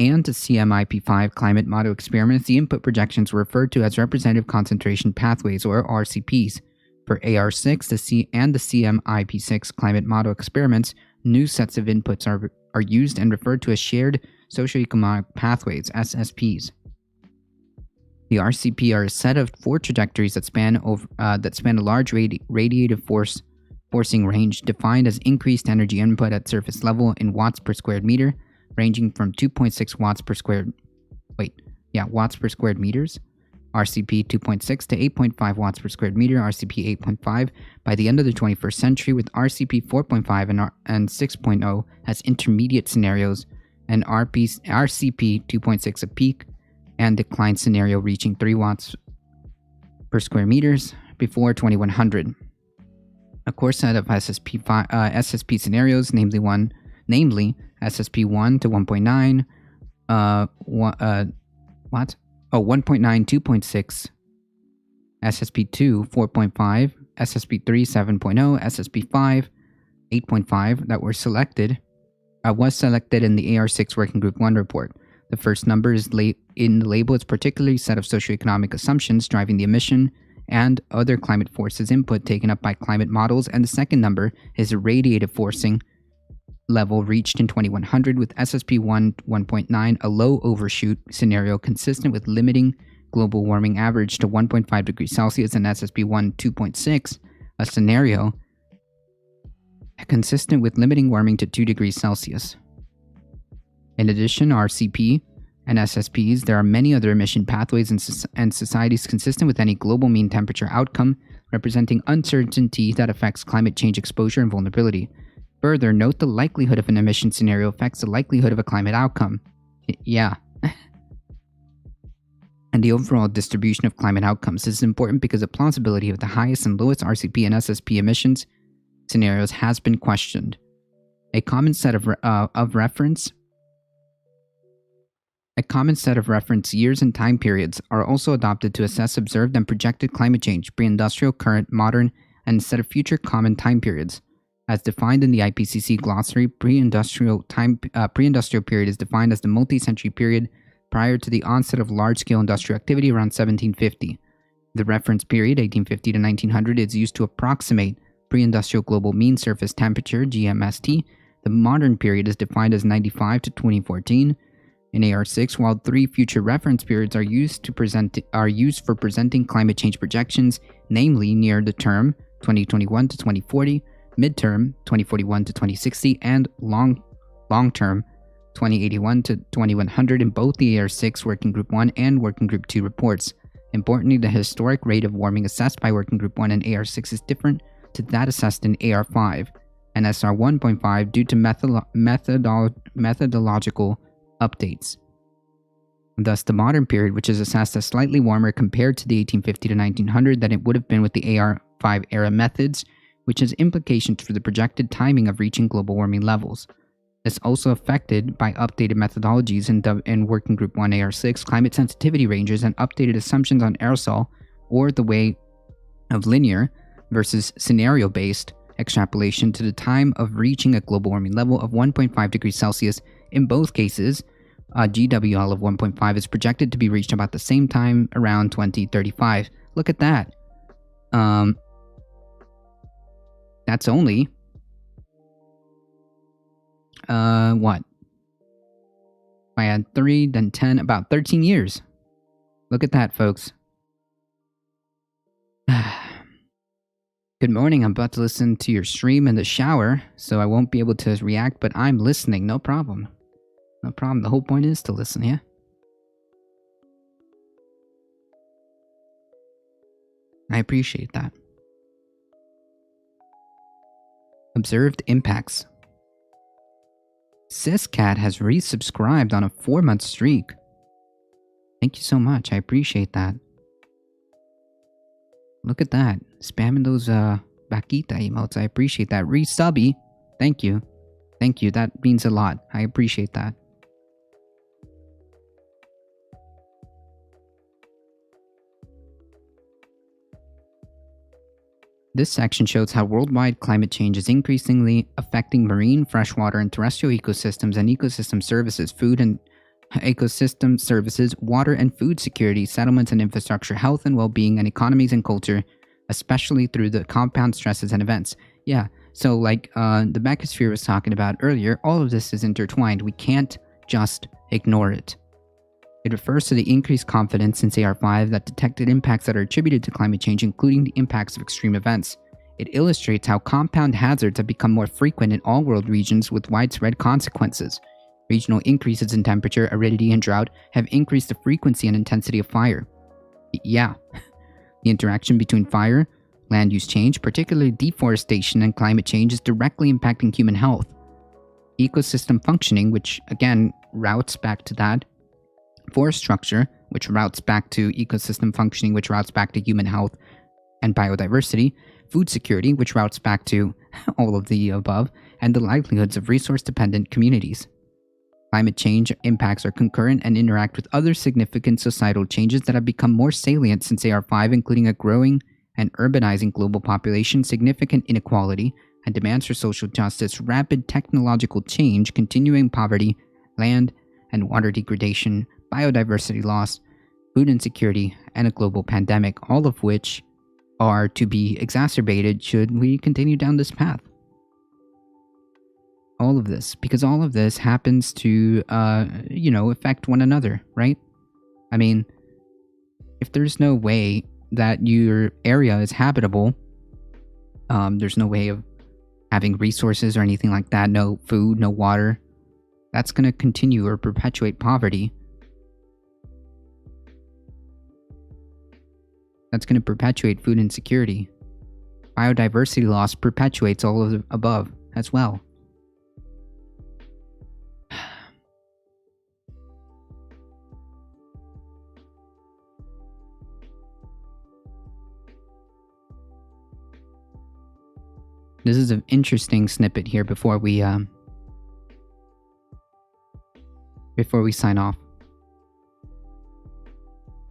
and CMIP5 climate model experiments, the input projections were referred to as representative concentration pathways or RCPs. For AR6 and the CMIP6 climate model experiments, new sets of inputs are used and referred to as shared socioeconomic pathways, SSPs. The RCP are a set of 4 trajectories that span a large radiative forcing range, defined as increased energy input at surface level in watts per square meter, ranging from 2.6 watts per square watts per squared meters. RCP 2.6 to 8.5 watts per squared meter, RCP 8.5 by the end of the 21st century, with RCP 4.5 and 6.0 as intermediate scenarios, and RCP 2.6 a peak and decline scenario reaching 3 watts per square meters before 2100. A core set of SSP scenarios, namely SSP 1 to 1.9, 1.9 2.6, SSP 2 4.5, SSP 3 7.0, SSP 5 8.5 that was selected in the AR6 Working Group 1 report. The first number is in the label. It's particularly set of socioeconomic assumptions driving the emission and other climate forces input taken up by climate models, and the second number is a radiative forcing level reached in 2100 with SSP 1.9, a low overshoot scenario consistent with limiting global warming average to 1.5 degrees Celsius, and SSP 2.6, a scenario consistent with limiting warming to 2 degrees Celsius. In addition, RCP and SSPs, there are many other emission pathways and societies consistent with any global mean temperature outcome, representing uncertainty that affects climate change exposure and vulnerability. Further, note the likelihood of an emission scenario affects the likelihood of a climate outcome. Yeah. And the overall distribution of climate outcomes. This is important because the plausibility of the highest and lowest RCP and SSP emissions scenarios has been questioned. A common set of reference years and time periods are also adopted to assess observed and projected climate change, pre-industrial, current, modern, and a set of future common time periods. As defined in the IPCC glossary, pre-industrial period is defined as the multi-century period prior to the onset of large-scale industrial activity around 1750. The reference period, 1850 to 1900, is used to approximate pre-industrial global mean surface temperature, GMST. The modern period is defined as 95 to 2014. In AR6, while 3 future reference periods are used for presenting climate change projections, namely near the term 2021 to 2040, midterm 2041 to 2060, and long-term 2081 to 2100 in both the AR6 Working Group 1 and Working Group 2 reports. Importantly, the historic rate of warming assessed by Working Group 1 and AR6 is different to that assessed in AR5 and SR 1.5 due to methodological updates. Thus, the modern period, which is assessed as slightly warmer compared to the 1850 to 1900 than it would have been with the AR5 era methods, which has implications for the projected timing of reaching global warming levels. It's also affected by updated methodologies in Working Group 1 AR6, climate sensitivity ranges, and updated assumptions on aerosol, or the way of linear versus scenario-based extrapolation to the time of reaching a global warming level of 1.5 degrees Celsius. In both cases, GWL of 1.5 is projected to be reached about the same time, around 2035. Look at that. That's only what? If I had 3, then 10, about 13 years. Look at that, folks. Good morning. I'm about to listen to your stream in the shower, so I won't be able to react, but I'm listening. No problem. No problem. The whole point is to listen, yeah? I appreciate that. Observed impacts. Syscat has resubscribed on a 4-month streak. Thank you so much. I appreciate that. Look at that. Spamming those Vaquita emotes. I appreciate that. Resubby. Thank you. Thank you. That means a lot. I appreciate that. This section shows how worldwide climate change is increasingly affecting marine, freshwater, and terrestrial ecosystems and ecosystem services, food and ecosystem services, water and food security, settlements and infrastructure, health and well-being, and economies and culture, especially through the compound stresses and events. Yeah, so like the Mecosphere was talking about earlier, all of this is intertwined. We can't just ignore it. It refers to the increased confidence since AR5 that detected impacts that are attributed to climate change, including the impacts of extreme events. It illustrates how compound hazards have become more frequent in all world regions with widespread consequences. Regional increases in temperature, aridity, and drought have increased the frequency and intensity of fire. Yeah. The interaction between fire, land use change, particularly deforestation, and climate change is directly impacting human health. Ecosystem functioning, which again routes back to that. Forest structure, which routes back to ecosystem functioning, which routes back to human health and biodiversity. Food security, which routes back to all of the above, and the livelihoods of resource-dependent communities. Climate change impacts are concurrent and interact with other significant societal changes that have become more salient since AR5, including a growing and urbanizing global population, significant inequality, and demands for social justice, rapid technological change, continuing poverty, land and water degradation, biodiversity loss, food insecurity, and a global pandemic, all of which are to be exacerbated should we continue down this path. All of this, because all of this happens to, affect one another, right? I mean, if there's no way that your area is habitable, there's no way of having resources or anything like that, no food, no water, that's going to continue or perpetuate poverty. That's going to perpetuate food insecurity. Biodiversity loss perpetuates all of the above as well. This is an interesting snippet here before we sign off.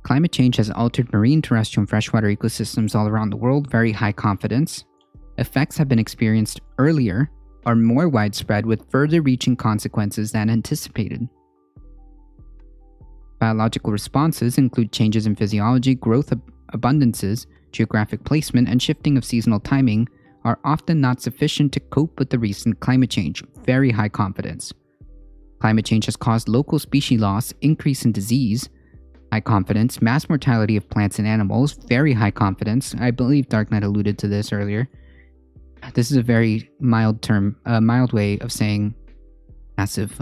Climate change has altered marine, terrestrial, and freshwater ecosystems all around the world. Very high confidence. Effects have been experienced earlier, are more widespread, with further reaching consequences than anticipated. Biological responses include changes in physiology, growth abundances, geographic placement, and shifting of seasonal timing are often not sufficient to cope with the recent climate change. Very high confidence. Climate change has caused local species loss, increase in disease, high confidence, mass mortality of plants and animals, very high confidence. I believe Dark Knight alluded to this earlier. This is a very mild term, a mild way of saying massive,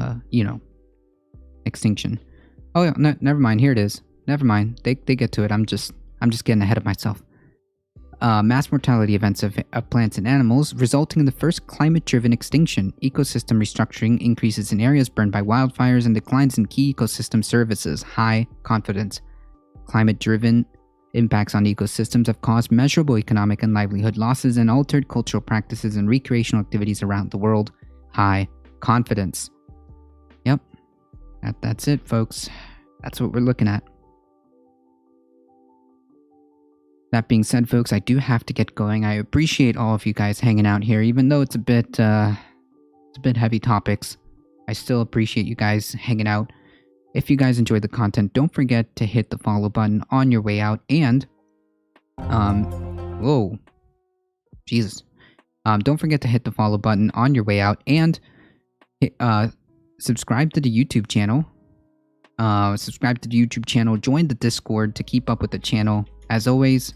extinction. Oh yeah, no, never mind. Here it is. Never mind. They get to it. I'm just getting ahead of myself. Mass mortality events of plants and animals, resulting in the first climate-driven extinction, ecosystem restructuring, increases in areas burned by wildfires, and declines in key ecosystem services. High confidence. Climate-driven impacts on ecosystems have caused measurable economic and livelihood losses and altered cultural practices and recreational activities around the world. High confidence. Yep. That's it, folks. That's what we're looking at. That being said, folks, I do have to get going. I appreciate all of you guys hanging out here, even though it's a bit heavy topics. I still appreciate you guys hanging out. If you guys enjoy the content, don't forget to hit the follow button on your way out, and whoa, Jesus, don't forget to hit the follow button on your way out, and subscribe to the YouTube channel. Join the Discord to keep up with the channel. As always,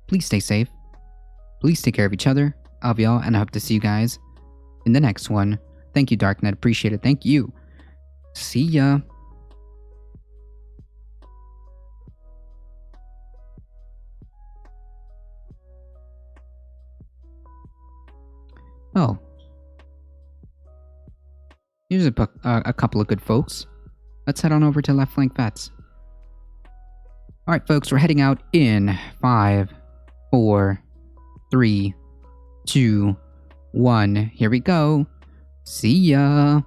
please stay safe. Please take care of each other. I love y'all, and I hope to see you guys in the next one. Thank you, Darknet. Appreciate it. Thank you. See ya. Oh. Here's a couple of good folks. Let's head on over to Left Flank Vets. Alright, folks, we're heading out in 5, 4, 3, 2, 1. Here we go. See ya.